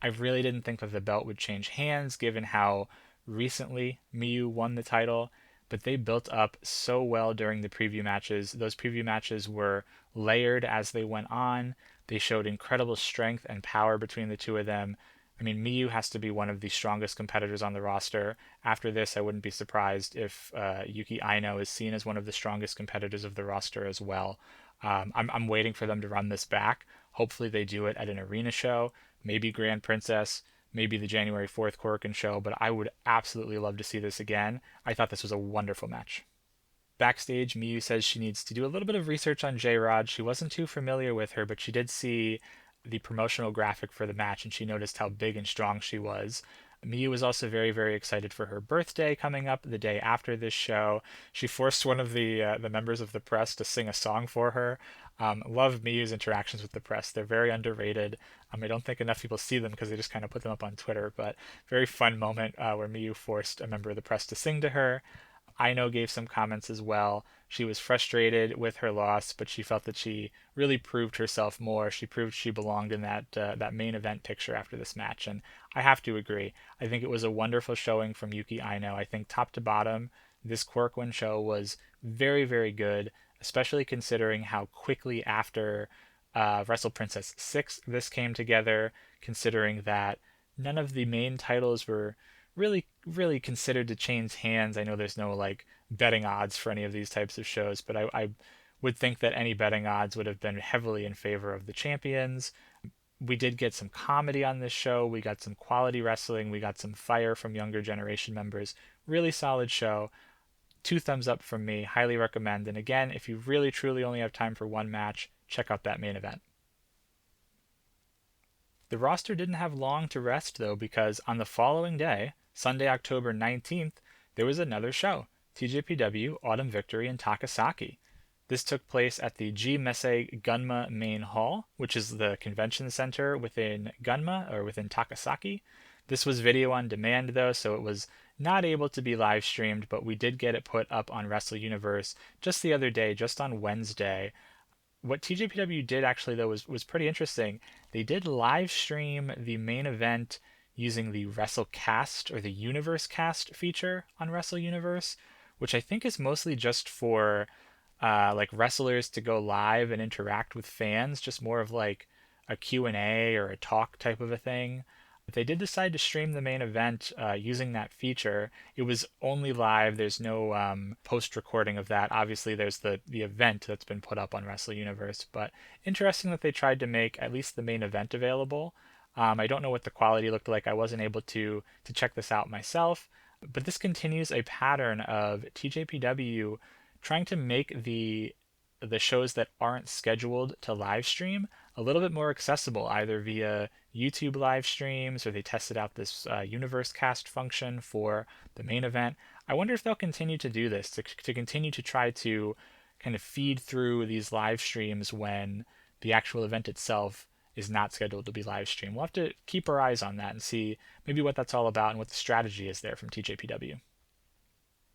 I really didn't think that the belt would change hands given how recently Miyu won the title, but they built up so well during the preview matches. Those preview matches were layered as they went on. They showed incredible strength and power between the two of them. I mean, Miyu has to be one of the strongest competitors on the roster. After this, I wouldn't be surprised if Yuki Aino is seen as one of the strongest competitors of the roster as well. I'm waiting for them to run this back. Hopefully they do it at an arena show, maybe Grand Princess, maybe the January 4th Korakuen show, but I would absolutely love to see this again. I thought this was a wonderful match. Backstage, Miyu says she needs to do a little bit of research on J-Rod. She wasn't too familiar with her, but she did see the promotional graphic for the match, and she noticed how big and strong she was. Miyu was also very excited for her birthday coming up the day after this show. She forced one of the members of the press to sing a song for her. Love Miyu's interactions with the press. They're very underrated. I don't think enough people see them because they just kind of put them up on Twitter, but very fun moment where Miyu forced a member of the press to sing to her. Aino gave some comments as well. She was frustrated with her loss, but she felt that she really proved herself more. She proved she belonged in that main event picture after this match, and I have to agree. I think it was a wonderful showing from Yuki Aino. I think top to bottom, this Korakuen show was very good, especially considering how quickly after Wrestle Princess 6 this came together, considering that none of the main titles were really considered to change hands. I know there's no like betting odds for any of these types of shows, but I would think that any betting odds would have been heavily in favor of the champions. We did get some comedy on this show. We got some quality wrestling. We got some fire from younger generation members. Really solid show. 2 thumbs up from me. Highly recommend. And again, if you really truly only have time for one match, check out that main event. The roster didn't have long to rest though, because on the following day, Sunday, October 19th, there was another show, TJPW Autumn Victory in Takasaki. This took place at the G Messe Gunma Main Hall, which is the convention center within Gunma, or within Takasaki. This was video on demand though, so it was not able to be live streamed, but we did get it put up on Wrestle Universe just the other day, just on Wednesday. What TJPW did actually though was pretty interesting. They did live stream the main event using the WrestleCast or the Universe Cast feature on Wrestle Universe, which I think is mostly just for like wrestlers to go live and interact with fans, just more of like a Q&A or a talk type of a thing. They did decide to stream the main event using that feature. It was only live. There's no post-recording of that. Obviously, there's the event that's been put up on Wrestle Universe, but interesting that they tried to make at least the main event available. I don't know what the quality looked like. I wasn't able to check this out myself, but this continues a pattern of TJPW trying to make the shows that aren't scheduled to live stream a little bit more accessible, either via YouTube live streams, or they tested out this Universe Cast function for the main event. I wonder if they'll continue to do this, to continue to try to kind of feed through these live streams when the actual event itself is not scheduled to be live streamed. We'll have to keep our eyes on that and see maybe what that's all about and what the strategy is there from TJPW.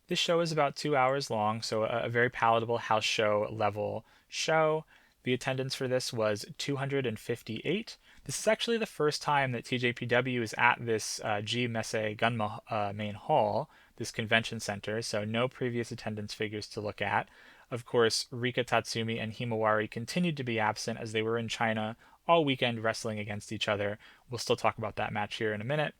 This show is about 2 hours long, so a very palatable house show level show. The attendance for this was 258. This is actually the first time that TJPW is at this G Messe Gunma main hall, this convention center, so no previous attendance figures to look at. Of course, Rika, Tatsumi, and Himawari continued to be absent as they were in China all weekend wrestling against each other. We'll still talk about that match here in a minute.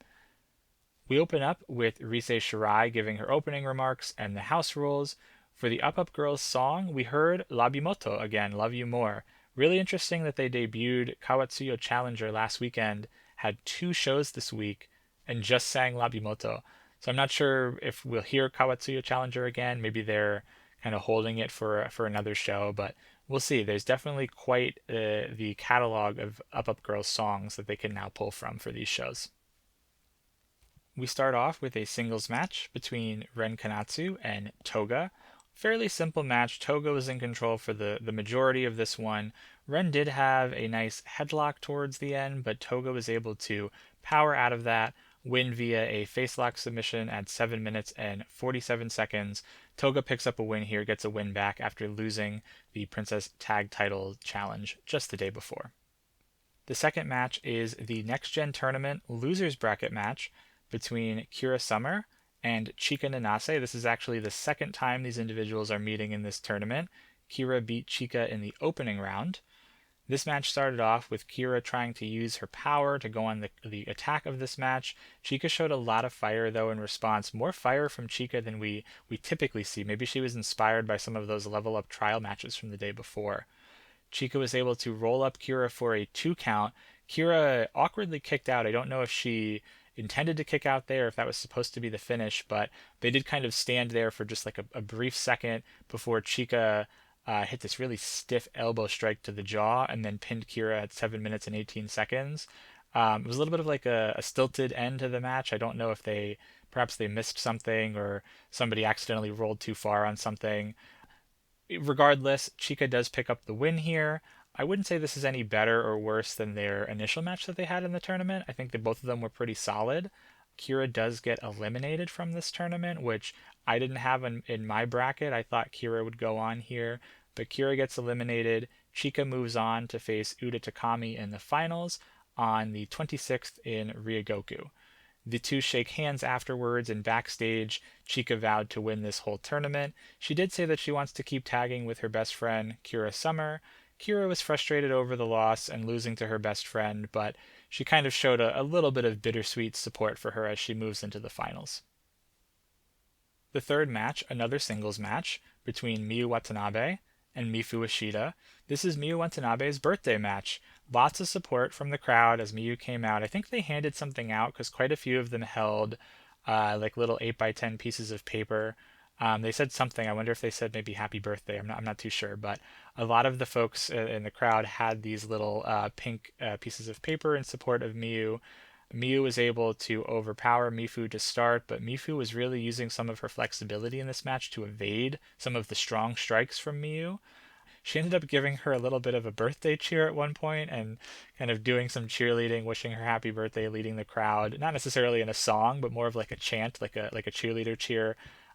We open up with Rise Shirai giving her opening remarks and the house rules. For the Up Up Girls song, we heard Labimoto again, Love You More. Really interesting that they debuted Kawatsuyo Challenger last weekend, had 2 shows this week, and just sang Labimoto. So I'm not sure if we'll hear Kawatsuyo Challenger again. Maybe they're kind of holding it for another show, but we'll see. There's definitely quite the catalog of Up Up Girls songs that they can now pull from for these shows. We start off with a singles match between Ren Kanatsu and Toga. Fairly simple match. Toga was in control for the majority of this one. Ren did have a nice headlock towards the end, but Toga was able to power out of that, win via a facelock submission at 7 minutes and 47 seconds. Toga picks up a win here, gets a win back after losing the Princess Tag Title Challenge just the day before. The second match is the Next Gen Tournament Losers Bracket match between Kira Summer and Chika Nanase. This is actually the second time these individuals are meeting in this tournament. Kira beat Chika in the opening round. This match started off with Kira trying to use her power to go on the attack of this match. Chika showed a lot of fire, though, in response. More fire from Chika than we typically see. Maybe she was inspired by some of those level up trial matches from the day before. Chika was able to roll up Kira for a 2 count. Kira awkwardly kicked out. I don't know if she intended to kick out there, if that was supposed to be the finish, but they did kind of stand there for just like a brief second before Chika hit this really stiff elbow strike to the jaw and then pinned Kira at 7 minutes and 18 seconds. It was a little bit of like a stilted end to the match. I don't know if perhaps they missed something or somebody accidentally rolled too far on something. Regardless, Chika does pick up the win here. I wouldn't say this is any better or worse than their initial match that they had in the tournament. I think that both of them were pretty solid. Kira does get eliminated from this tournament, which I didn't have in my bracket. I thought Kira would go on here, but Kira gets eliminated. Chika moves on to face Uda Takami in the finals on the 26th in Ryogoku. The two shake hands afterwards, and backstage, Chika vowed to win this whole tournament. She did say that she wants to keep tagging with her best friend, Kira Summer. Kira was frustrated over the loss and losing to her best friend, but she kind of showed a little bit of bittersweet support for her as she moves into the finals. The third match, another singles match between Miyu Watanabe and Mifu Ishida. This is Miyu Watanabe's birthday match. Lots of support from the crowd as Miyu came out. I think they handed something out because quite a few of them held like little 8x10 pieces of paper. They said something. I wonder if they said maybe happy birthday. I'm not too sure, but a lot of the folks in the crowd had these little pink pieces of paper in support of Miyu. Miyu was able to overpower Mifu to start, but Mifu was really using some of her flexibility in this match to evade some of the strong strikes from Miyu. She ended up giving her a little bit of a birthday cheer at one point and kind of doing some cheerleading, wishing her happy birthday, leading the crowd, not necessarily in a song, but more of like a chant, like a cheerleader cheer.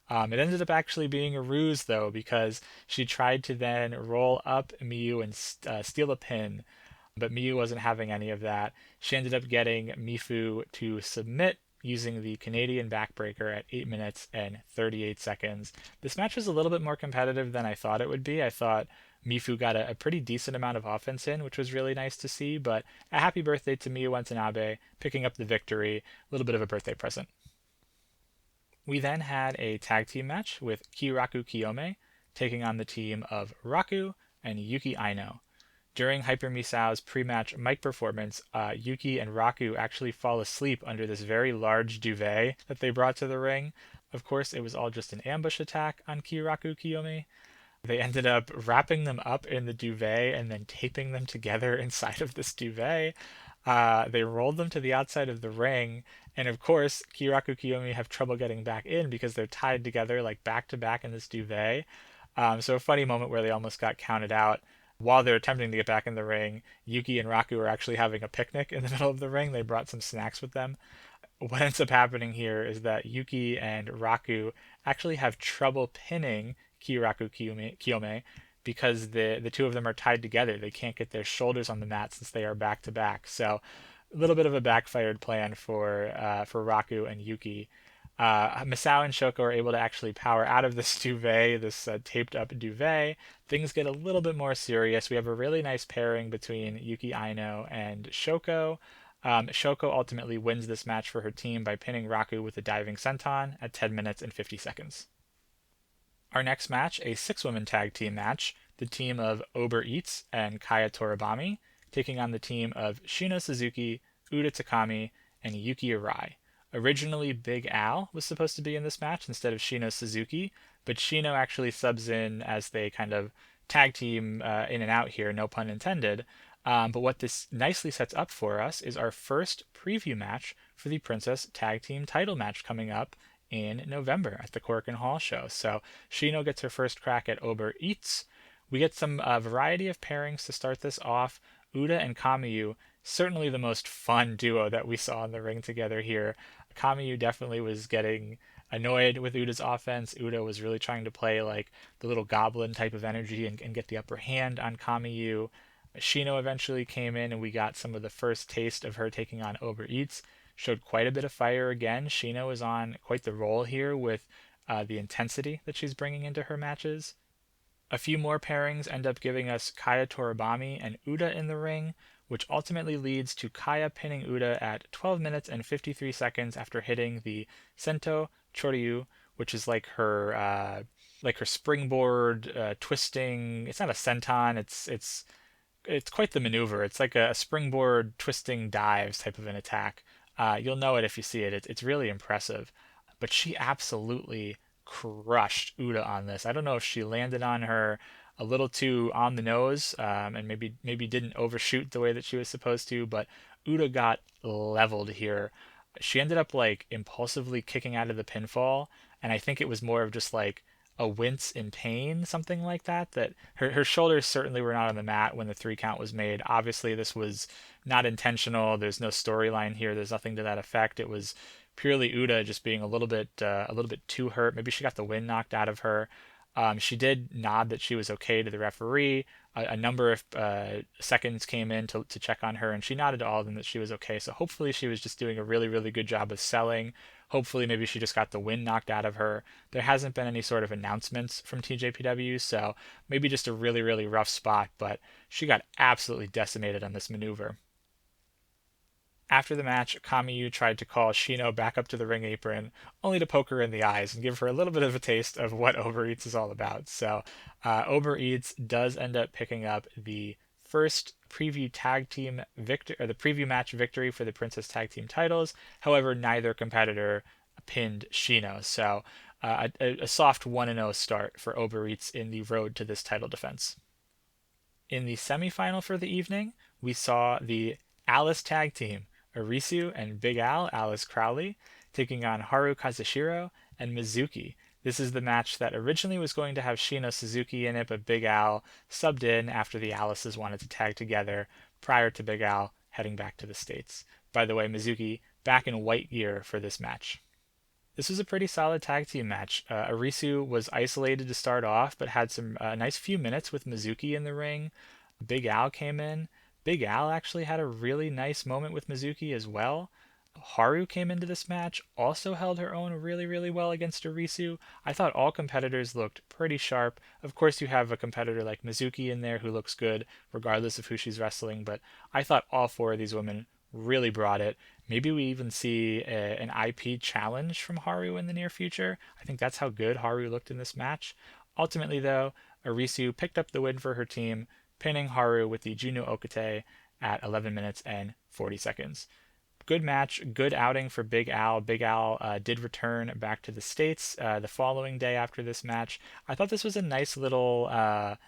It ended up actually being a ruse, though, because she tried to then roll up Miyu and steal a pin, but Miyu wasn't having any of that. She ended up getting Mifu to submit using the Canadian backbreaker at 8 minutes and 38 seconds. This match was a little bit more competitive than I thought it would be. I thought Mifu got a pretty decent amount of offense in, which was really nice to see, but a happy birthday to Miyu Watanabe, picking up the victory, a little bit of a birthday present. We then had a tag team match with Kiraku Kiyome taking on the team of Raku and Yuki Aino. During Hyper Misao's pre-match mic performance, Yuki and Raku actually fall asleep under this very large duvet that they brought to the ring. Of course, it was all just an ambush attack on Kiraku Kiyome. They ended up wrapping them up in the duvet and then taping them together inside of this duvet. They rolled them to the outside of the ring, and of course, Kiraku Kiyomi have trouble getting back in because they're tied together like back to back in this duvet. So a funny moment where they almost got counted out. While they're attempting to get back in the ring, Yuki and Raku are actually having a picnic in the middle of the ring. They brought some snacks with them. What ends up happening here is that Yuki and Raku actually have trouble pinning Kiraku Kiyome. because the two of them are tied together. They can't get their shoulders on the mat since they are back to back. So a little bit of a backfired plan for Raku and Yuki. Masao and Shoko are able to actually power out of this duvet, this taped up duvet. Things get a little bit more serious. We have a really nice pairing between Yuki Aino and Shoko. Shoko ultimately wins this match for her team by pinning Raku with a diving senton at 10 minutes and 50 seconds. Our next match, a 6-woman tag team match, the team of Ober Eats and Kaya Toribami taking on the team of Shino Suzuki, Uda Takami, and Yuki Arai. Originally, Big Al was supposed to be in this match instead of Shino Suzuki, but Shino actually subs in as they kind of tag team in and out here, no pun intended. But what this nicely sets up for us is our first preview match for the Princess Tag Team title match coming up in November at the Cork and Hall show. So Shino gets her first crack at Ober Eats. We get some variety of pairings to start this off. Uda and Kamiyu, certainly the most fun duo that we saw in the ring together here. Kamiyu definitely was getting annoyed with Uda's offense. Uda was really trying to play like the little goblin type of energy and get the upper hand on Kamiyu. Shino eventually came in and we got some of the first taste of her taking on Ober Eats. Showed quite a bit of fire again. Shino is on quite the roll here with the intensity that she's bringing into her matches. A few more pairings end up giving us Kaya Toribami and Uda in the ring, which ultimately leads to Kaya pinning Uda at 12 minutes and 53 seconds after hitting the Sento Choryu, which is like her springboard twisting. It's not a senton. It's quite the maneuver. It's like a springboard twisting dives type of an attack. You'll know it if you see it. It's really impressive. But she absolutely crushed Uda on this. I don't know if she landed on her a little too on the nose, and maybe didn't overshoot the way that she was supposed to, but Uda got leveled here. She ended up like impulsively kicking out of the pinfall, and I think it was more of just like a wince in pain, something like that. That her shoulders certainly were not on the mat when the 3 count was made. Obviously, this was not intentional. There's no storyline here. There's nothing to that effect. It was purely Uda just being a little bit too hurt. Maybe she got the wind knocked out of her. She did nod that she was okay to the referee. A number of seconds came in to check on her, and she nodded to all of them that she was okay. So hopefully she was just doing a really, really good job of selling. Hopefully maybe she just got the wind knocked out of her. There hasn't been any sort of announcements from TJPW, so maybe just a really, really rough spot, but she got absolutely decimated on this maneuver. After the match, Kamiyu tried to call Shino back up to the ring apron, only to poke her in the eyes and give her a little bit of a taste of what Ober Eats is all about. So, Ober Eats does end up picking up the first preview tag team victory, or the preview match victory for the Princess Tag Team titles. However, neither competitor pinned Shino. So, a soft 1-0 start for Ober Eats in the road to this title defense. In the semifinal for the evening, we saw the Alice Tag Team, Arisu and Big Al, Alice Crowley, taking on Haru Kazushiro and Mizuki. This is the match that originally was going to have Shino Suzuki in it, but Big Al subbed in after the Alices wanted to tag together prior to Big Al heading back to the States. By the way, Mizuki back in white gear for this match. This was a pretty solid tag team match. Arisu was isolated to start off, but had some nice few minutes with Mizuki in the ring. Big Al came in. Big Al actually had a really nice moment with Mizuki as well. Haru came into this match, also held her own really, really well against Arisu. I thought all competitors looked pretty sharp. Of course, you have a competitor like Mizuki in there who looks good, regardless of who she's wrestling, but I thought all 4 of these women really brought it. Maybe we even see an IP challenge from Haru in the near future. I think that's how good Haru looked in this match. Ultimately, though, Arisu picked up the win for her team, pinning Haru with the Juno Okate at 11 minutes and 40 seconds. Good match, good outing for Big Al. Big Al did return back to the States the following day after this match. I thought this was a nice little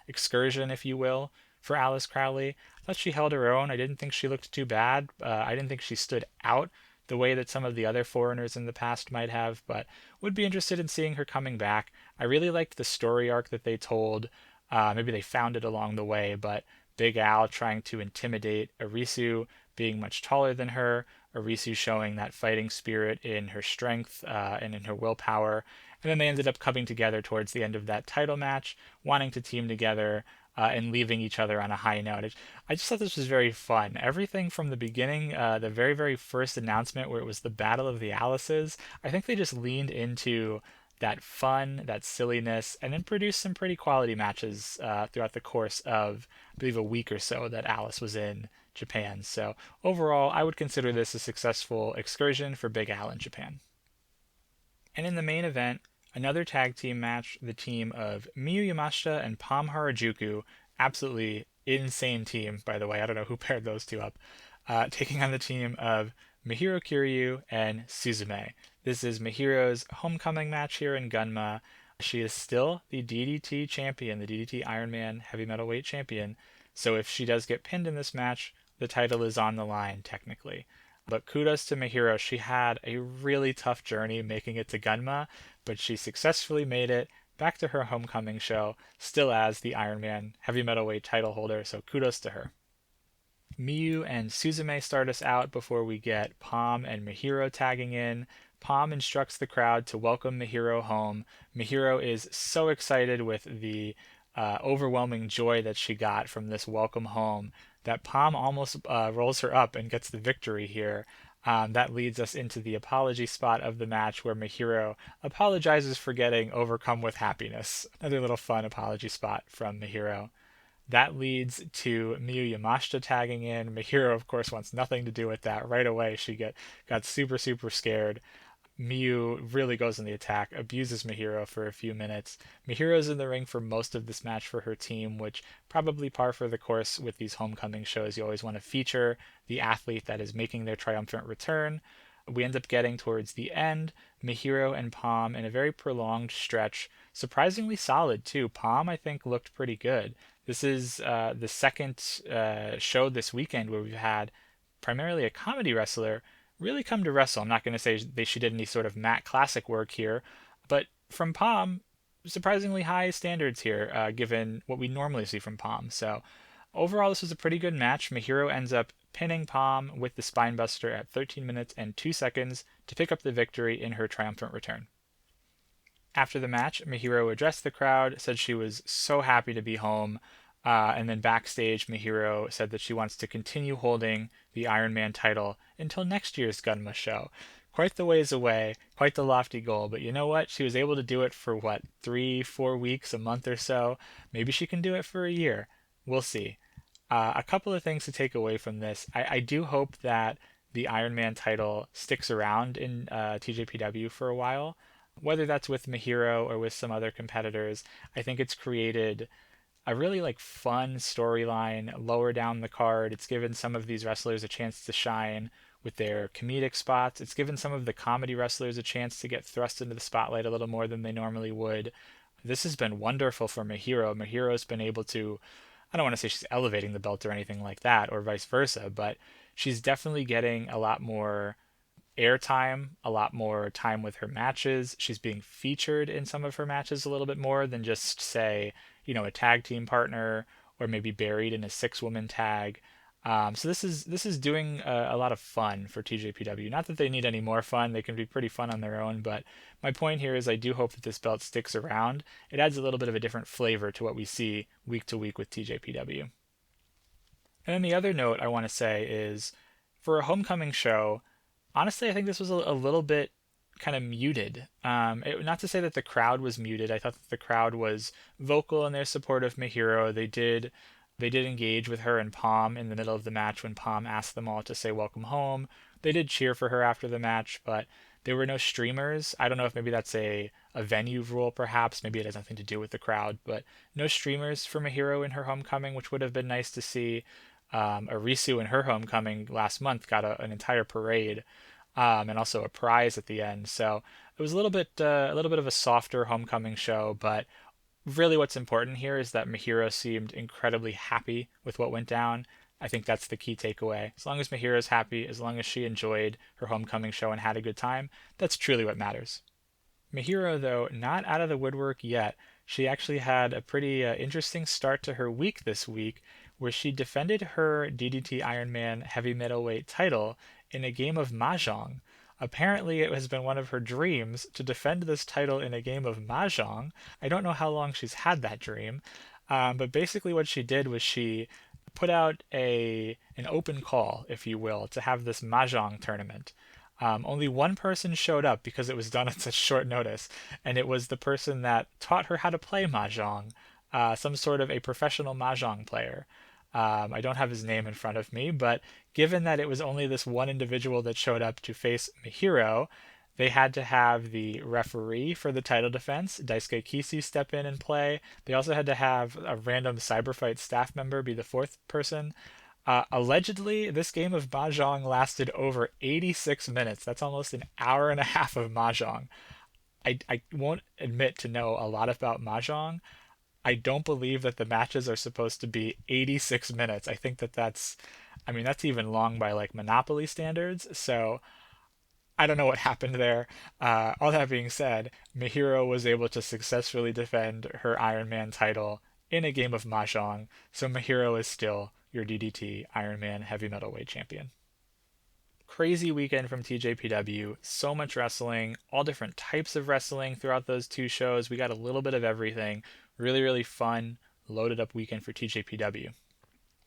excursion, if you will, for Alice Crowley. I thought she held her own. I didn't think she looked too bad. I didn't think she stood out the way that some of the other foreigners in the past might have, but would be interested in seeing her coming back. I really liked the story arc that they told. Maybe they found it along the way, but Big Al trying to intimidate Arisu, being much taller than her. Arisu showing that fighting spirit in her strength and in her willpower. And then they ended up coming together towards the end of that title match, wanting to team together and leaving each other on a high note. I just thought this was very fun. Everything from the beginning, the very, very first announcement where it was the Battle of the Alices, I think they just leaned into that fun, that silliness, and then produced some pretty quality matches throughout the course of, I believe, a week or so that Alice was in Japan. So overall, I would consider this a successful excursion for Big Al in Japan. And in the main event, another tag team match, the team of Miyu Yamashita and Pam Harajuku, absolutely insane team, by the way. I don't know who paired those two up, taking on the team of Mahiro Kiryu and Suzume. This is Mahiro's homecoming match here in Gunma. She is still the DDT champion, the DDT Ironman Heavymetalweight Champion. So if she does get pinned in this match, the title is on the line, technically. But kudos to Mahiro. She had a really tough journey making it to Gunma, but she successfully made it back to her homecoming show, still as the Ironman Heavymetalweight title holder, so kudos to her. Miyu and Suzume start us out before we get Pam and Mahiro tagging in. Pam instructs the crowd to welcome Mahiro home. Mahiro is so excited with the overwhelming joy that she got from this welcome home that Pam almost rolls her up and gets the victory here. That leads us into the apology spot of the match where Mahiro apologizes for getting overcome with happiness. Another little fun apology spot from Mahiro. That leads to Miyu Yamashita tagging in. Mahiro, of course, wants nothing to do with that. Right away, she got super, super scared. Miyu really goes in the attack, abuses Mahiro for a few minutes. Mahiro's in the ring for most of this match for her team, which probably par for the course with these homecoming shows. You always want to feature the athlete that is making their triumphant return. We end up getting towards the end, Mahiro and Pam in a very prolonged stretch. Surprisingly solid, too. Pam, I think, looked pretty good. This is the second show this weekend where we've had primarily a comedy wrestler really come to wrestle. I'm not going to say she did any sort of mat classic work here, but from Pam, surprisingly high standards here, given what we normally see from Pam. So overall, this was a pretty good match. Mahiro ends up pinning Pam with the spinebuster at 13 minutes and 2 seconds to pick up the victory in her triumphant return. After the match, Mahiro addressed the crowd, said she was so happy to be home, and then backstage, Mahiro said that she wants to continue holding the Ironman title until next year's Gunma show. Quite the ways away, quite the lofty goal, but you know what? She was able to do it for 3-4 weeks, a month or so. Maybe she can do it for a year. We'll see. A couple of things to take away from this. I do hope that the Ironman title sticks around in TJPW for a while. Whether that's with Mahiro or with some other competitors, I think it's created a really fun storyline lower down the card. It's given some of these wrestlers a chance to shine with their comedic spots. It's given some of the comedy wrestlers a chance to get thrust into the spotlight a little more than they normally would. This has been wonderful for Mahiro. Mahiro's been able to, I don't want to say she's elevating the belt or anything like that, or vice versa, but she's definitely getting a lot more airtime, a lot more time with her matches. She's being featured in some of her matches a little bit more than just, say, a tag team partner or maybe buried in a 6-woman tag. So this is doing a lot of fun for TJPW. Not that they need any more fun; they can be pretty fun on their own. But my point here is I do hope that this belt sticks around. It adds a little bit of a different flavor to what we see week to week with TJPW. And then the other note I want to say is, for a homecoming show, honestly, I think this was a little bit kind of muted. Not to say that the crowd was muted. I thought that the crowd was vocal in their support of Mahiro. They did engage with her and Pam in the middle of the match when Pam asked them all to say welcome home. They did cheer for her after the match, but there were no streamers. I don't know if maybe that's a venue rule, perhaps. Maybe it has nothing to do with the crowd, but no streamers for Mahiro in her homecoming, which would have been nice to see. Arisu in her homecoming last month got an entire parade and also a prize at the end. So it was a little bit of a softer homecoming show, but really what's important here is that Mahiro seemed incredibly happy with what went down. I think that's the key takeaway. As long as Mahiro's happy, as long as she enjoyed her homecoming show and had a good time, that's truly what matters. Mahiro, though, not out of the woodwork yet. She actually had a pretty interesting start to her week this week, where she defended her DDT Ironman Heavy Middleweight title in a game of Mahjong. Apparently, it has been one of her dreams to defend this title in a game of Mahjong. I don't know how long she's had that dream, but basically what she did was she put out an open call, if you will, to have this Mahjong tournament. Only one person showed up because it was done at such short notice, and it was the person that taught her how to play Mahjong, some sort of a professional Mahjong player. I don't have his name in front of me, but given that it was only this one individual that showed up to face Mahiro, they had to have the referee for the title defense, Daisuke Kisi, step in and play. They also had to have a random Cyberfight staff member be the fourth person. Allegedly, this game of Mahjong lasted over 86 minutes. That's almost an hour and a half of Mahjong. I won't admit to know a lot about Mahjong. I don't believe that the matches are supposed to be 86 minutes. I think I mean, that's even long by like Monopoly standards. So I don't know what happened there. All that being said, Mahiro was able to successfully defend her Ironman title in a game of Mahjong. So Mahiro is still your DDT Ironman Heavymetalweight Champion. Crazy weekend from TJPW. So much wrestling, all different types of wrestling throughout those two shows. We got a little bit of everything. Really, really fun, loaded up weekend for TJPW.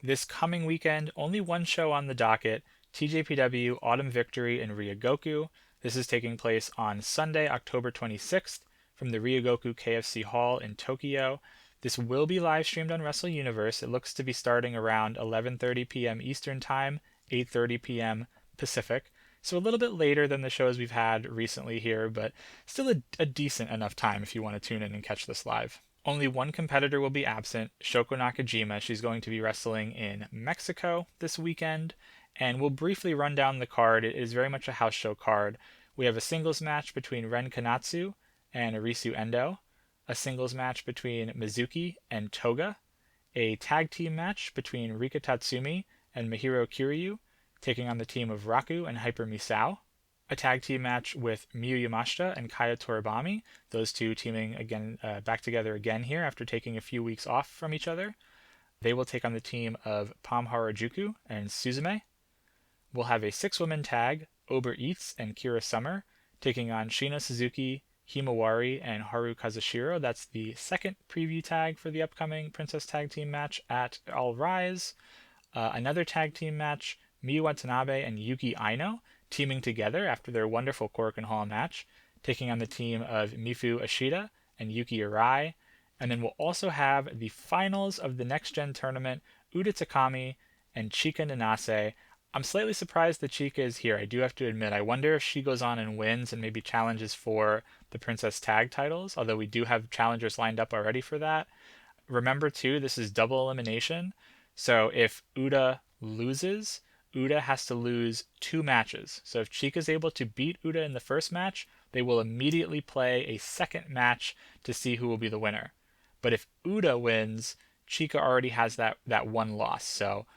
This coming weekend, only one show on the docket, TJPW Autumn Victory in Ryogoku. This is taking place on Sunday, October 26th from the Ryogoku KFC Hall in Tokyo. This will be live streamed on Wrestle Universe. It looks to be starting around 11:30 p.m. Eastern Time, 8:30 p.m. Pacific. So a little bit later than the shows we've had recently here, but still a decent enough time if you want to tune in and catch this live. Only one competitor will be absent, Shoko Nakajima. She's going to be wrestling in Mexico this weekend, and we'll briefly run down the card. It is very much a house show card. We have a singles match between Ren Kanatsu and Arisu Endo, a singles match between Mizuki and Toga, a tag team match between Rika Tatsumi and Mahiro Kiryu, taking on the team of Raku and Hyper Misao, a tag team match with Miyu Yamashita and Kaya Toribami, those two teaming again back together again here after taking a few weeks off from each other. They will take on the team of Pam Harajuku and Suzume. We'll have a six-woman tag, Ober Eats and Kira Summer, taking on Shina Suzuki, Himawari, and Haru Kazushiro. That's the second preview tag for the upcoming Princess Tag Team match at All Rise. Another tag team match, Miyu Watanabe and Yuki Aino, teaming together after their wonderful Korakuen Hall match, taking on the team of Mifu Ashita and Yuki Arai. And then we'll also have the finals of the Next Gen tournament, Uda Takami and Chika Nanase. I'm slightly surprised that Chika is here, I do have to admit. I wonder if she goes on and wins and maybe challenges for the Princess Tag titles, although we do have challengers lined up already for that. Remember, too, this is double elimination. So if Uda loses, Uda has to lose 2 matches. So if Chika's able to beat Uda in the first match, they will immediately play a second match to see who will be the winner. But if Uda wins, Chika already has that one loss. So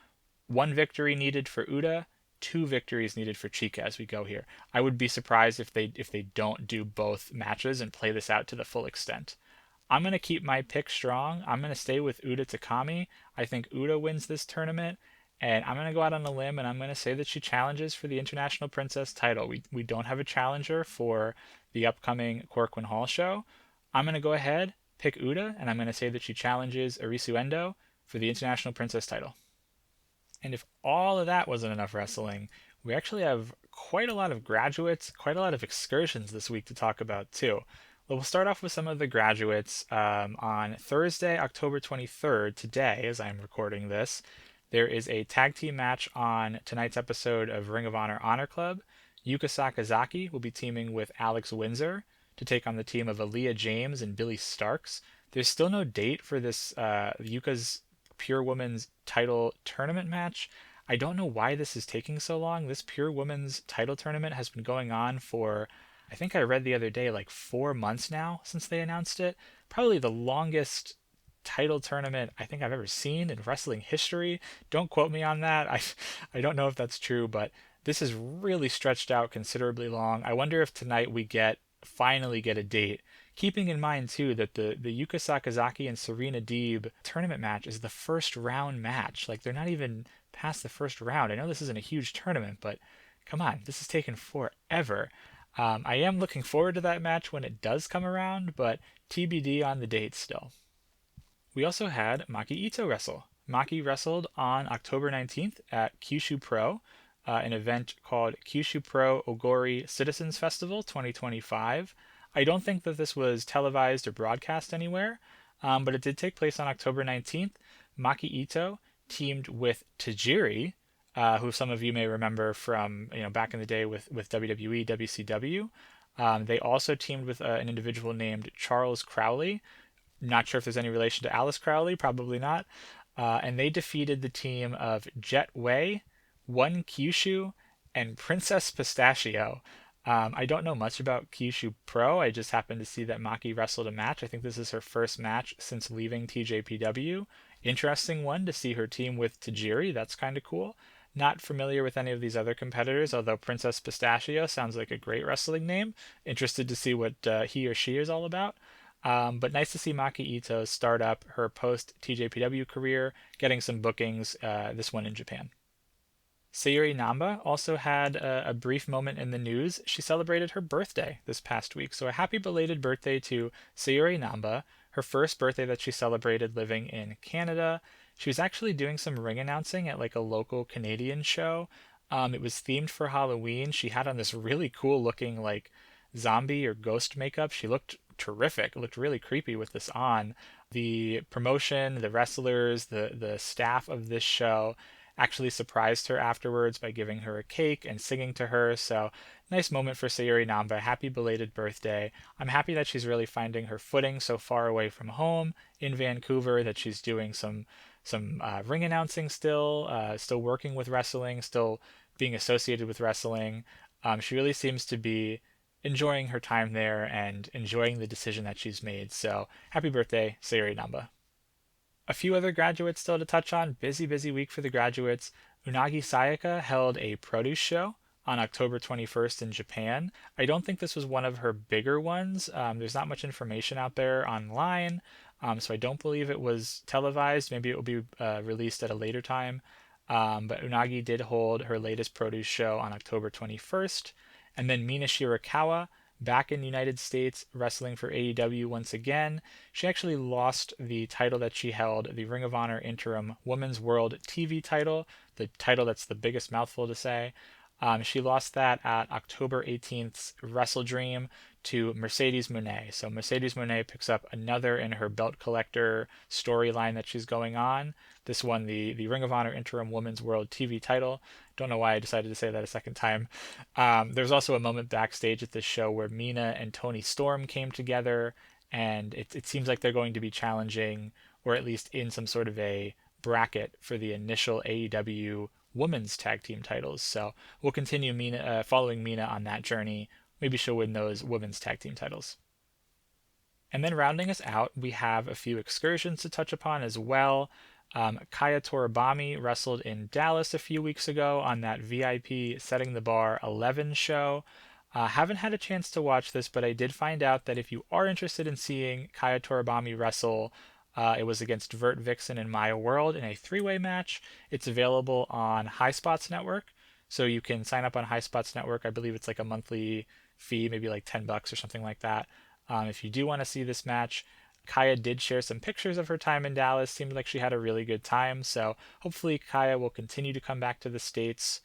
1 victory needed for Uda, 2 victories needed for Chika as we go here. I would be surprised if they don't do both matches and play this out to the full extent. I'm going to keep my pick strong. I'm going to stay with Uda Takami. I think Uda wins this tournament. And I'm going to go out on a limb and I'm going to say that she challenges for the International Princess title. We don't have a challenger for the upcoming Korakuen Hall show. I'm going to go ahead, pick Uda, and I'm going to say that she challenges Arisu Endo for the International Princess title. And if all of that wasn't enough wrestling, we actually have quite a lot of graduates, quite a lot of excursions this week to talk about too. We'll start off with some of the graduates. On Thursday, October 23rd, today, as I'm recording this, there is a tag team match on tonight's episode of Ring of Honor Honor Club. Yuka Sakazaki will be teaming with Alex Windsor to take on the team of Aaliyah James and Billy Starks. There's still no date for this Yuka's Pure Women's title tournament match. I don't know why this is taking so long. This Pure Women's title tournament has been going on for, I think I read the other day, like 4 months now since they announced it. Probably the longest title tournament I think I've ever seen in wrestling history. Don't quote me on that. I don't know if that's true, but this is really stretched out considerably long. I wonder if tonight we finally get a date. Keeping in mind too that the Yuka Sakazaki and Serena Deeb tournament match is the first round match. Like they're not even past the first round. I know this isn't a huge tournament, but Come on, this is taking forever. I am looking forward to that match when it does come around, but TBD on the date still. We also had Maki Ito wrestle. Maki wrestled on October 19th at Kyushu Pro, an event called Kyushu Pro Ogori Citizens Festival 2025. I don't think that this was televised or broadcast anywhere, but it did take place on October 19th. Maki Ito teamed with Tajiri, who some of you may remember from back in the day with WWE, WCW. They also teamed with an individual named Charles Crowley. Not sure if there's any relation to Alice Crowley, probably not. And they defeated the team of Jet Wei, One Kyushu, and Princess Pistachio. I don't know much about Kyushu Pro. I just happened to see that Maki wrestled a match. I think this is her first match since leaving TJPW. Interesting one to see her team with Tajiri. That's kind of cool. Not familiar with any of these other competitors, although Princess Pistachio sounds like a great wrestling name. Interested to see what he or she is all about. But nice to see Maki Ito start up her post TJPW career, getting some bookings, this one in Japan. Sayuri Namba also had a brief moment in the news. She celebrated her birthday this past week. So a happy belated birthday to Sayuri Namba, her first birthday that she celebrated living in Canada. She was actually doing some ring announcing at like a local Canadian show. It was themed for Halloween. She had on this really cool looking like zombie or ghost makeup. She looked terrific. It looked really creepy with this on. The promotion, the wrestlers, the staff of this show actually surprised her afterwards by giving her a cake and singing to her. So nice moment for Sayuri Namba. Happy belated birthday. I'm happy that she's really finding her footing so far away from home in Vancouver, that she's doing some ring announcing still working with wrestling, still being associated with wrestling. She really seems to be enjoying her time there and enjoying the decision that she's made. So happy birthday, Sayuri Namba. A few other graduates still to touch on. Busy week for the graduates. Unagi Sayaka held a produce show on October 21st in Japan. I don't think this was one of her bigger ones. There's not much information out there online, so I don't believe it was televised. Maybe it will be released at a later time. But Unagi did hold her latest produce show on October 21st. And then Mina Shirakawa, back in the United States, wrestling for AEW once again. She actually lost the title that she held, the Ring of Honor Interim Women's World TV title, the title that's the biggest mouthful to say. She lost that at October 18th's Wrestle Dream to Mercedes Moné. So Mercedes Moné picks up another in her belt collector storyline that she's going on. This one, the Ring of Honor Interim Women's World TV title. Don't know why I decided to say that a second time. There's also a moment backstage at this show where Mina and Toni Storm came together, and it seems like they're going to be challenging, or at least in some sort of a bracket for the initial AEW women's tag team titles. So we'll continue following Mina on that journey. Maybe she'll win those women's tag team titles. And then rounding us out, we have a few excursions to touch upon as well. Kaya Toribami wrestled in Dallas a few weeks ago on that VIP Setting the Bar 11 show. Haven't had a chance to watch this, but I did find out that if you are interested in seeing Kaya Toribami wrestle, it was against Vert Vixen and Maya World in a three-way match. It's available on High Spots Network, so you can sign up on High Spots Network. I believe it's like a monthly fee, maybe like $10 or something like that. If you do want to see this match, Kaya did share some pictures of her time in Dallas. Seemed like she had a really good time, so hopefully Kaya will continue to come back to the States.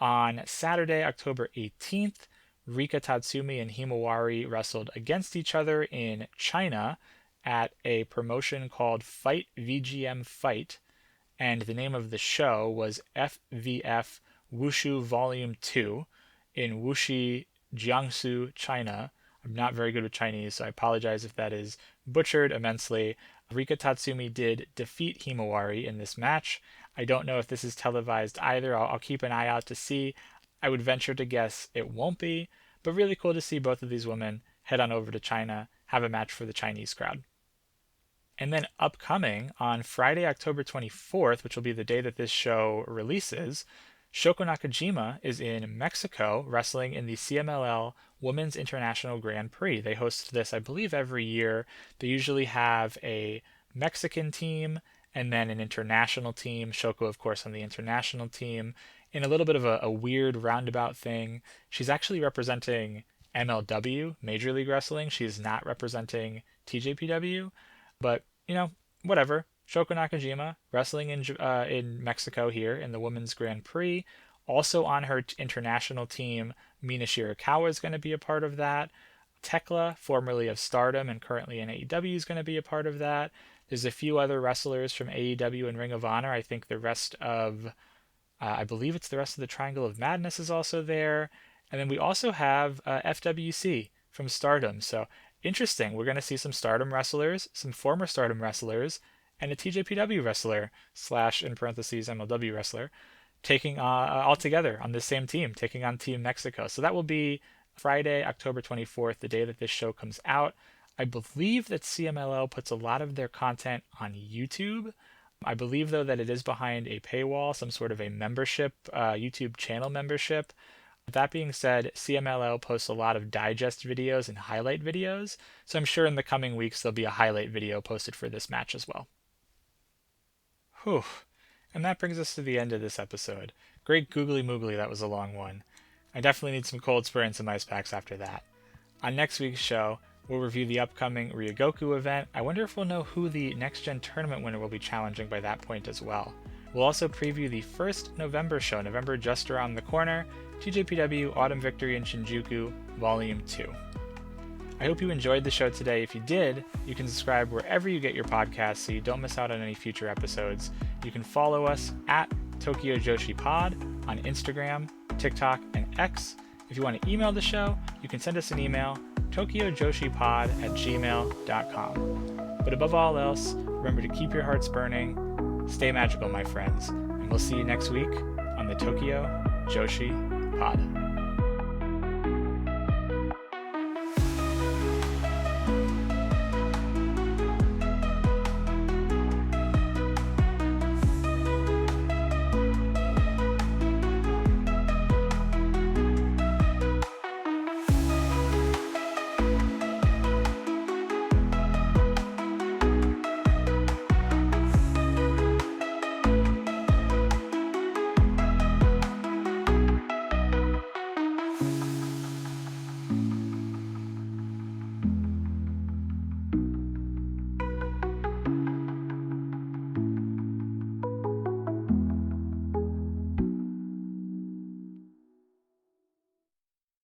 On Saturday, October 18th, Rika Tatsumi and Himawari wrestled against each other in China at a promotion called Fight VGM Fight, and the name of the show was FVF Wushu Volume 2 in Wuxi, Jiangsu, China. I'm not very good with Chinese, so I apologize if that is butchered immensely. Rika Tatsumi did defeat Himawari in this match. I don't know if this is televised either. I'll keep an eye out to see. I would venture to guess it won't be, but really cool to see both of these women head on over to China, have a match for the Chinese crowd. And then upcoming on Friday, October 24th, which will be the day that this show releases, Shoko Nakajima is in Mexico wrestling in the CMLL Women's International Grand Prix. They host this, I believe, every year. They usually have a Mexican team and then an international team. Shoko, of course, on the international team. in a little bit of a weird roundabout thing. She's actually representing MLW, Major League Wrestling. She's not representing TJPW, but whatever. Shoko Nakajima wrestling in Mexico here in the Women's Grand Prix. Also on her international team, Mina Shirakawa is going to be a part of that. Tekla, formerly of Stardom and currently in AEW, is going to be a part of that. There's a few other wrestlers from AEW and Ring of Honor. I think the rest of, I believe it's the rest of the Triangle of Madness is also there. And then we also have FWC from Stardom. So interesting. We're going to see some Stardom wrestlers, some former Stardom wrestlers, and a TJPW wrestler / in parentheses MLW wrestler taking all together on the same team, taking on Team Mexico. So that will be Friday, October 24th, the day that this show comes out. I believe that CMLL puts a lot of their content on YouTube. I believe, though, that it is behind a paywall, some sort of a membership, YouTube channel membership. That being said, CMLL posts a lot of digest videos and highlight videos, so I'm sure in the coming weeks there'll be a highlight video posted for this match as well. Whew. And that brings us to the end of this episode. Great googly moogly, that was a long one. I definitely need some cold spray and some ice packs after that. On next week's show, we'll review the upcoming Ryogoku event. I wonder if we'll know who the Next Gen tournament winner will be challenging by that point as well. We'll also preview the first November show, November just around the corner, TJPW Autumn Victory in Shinjuku, Volume 2. I hope you enjoyed the show today. If you did, you can subscribe wherever you get your podcasts so you don't miss out on any future episodes. You can follow us at Tokyo Joshi Pod on Instagram, TikTok, and X. If you want to email the show, you can send us an email, tokyojoshipod@gmail.com. But above all else, remember to keep your hearts burning, stay magical, my friends, and we'll see you next week on the Tokyo Joshi Pod.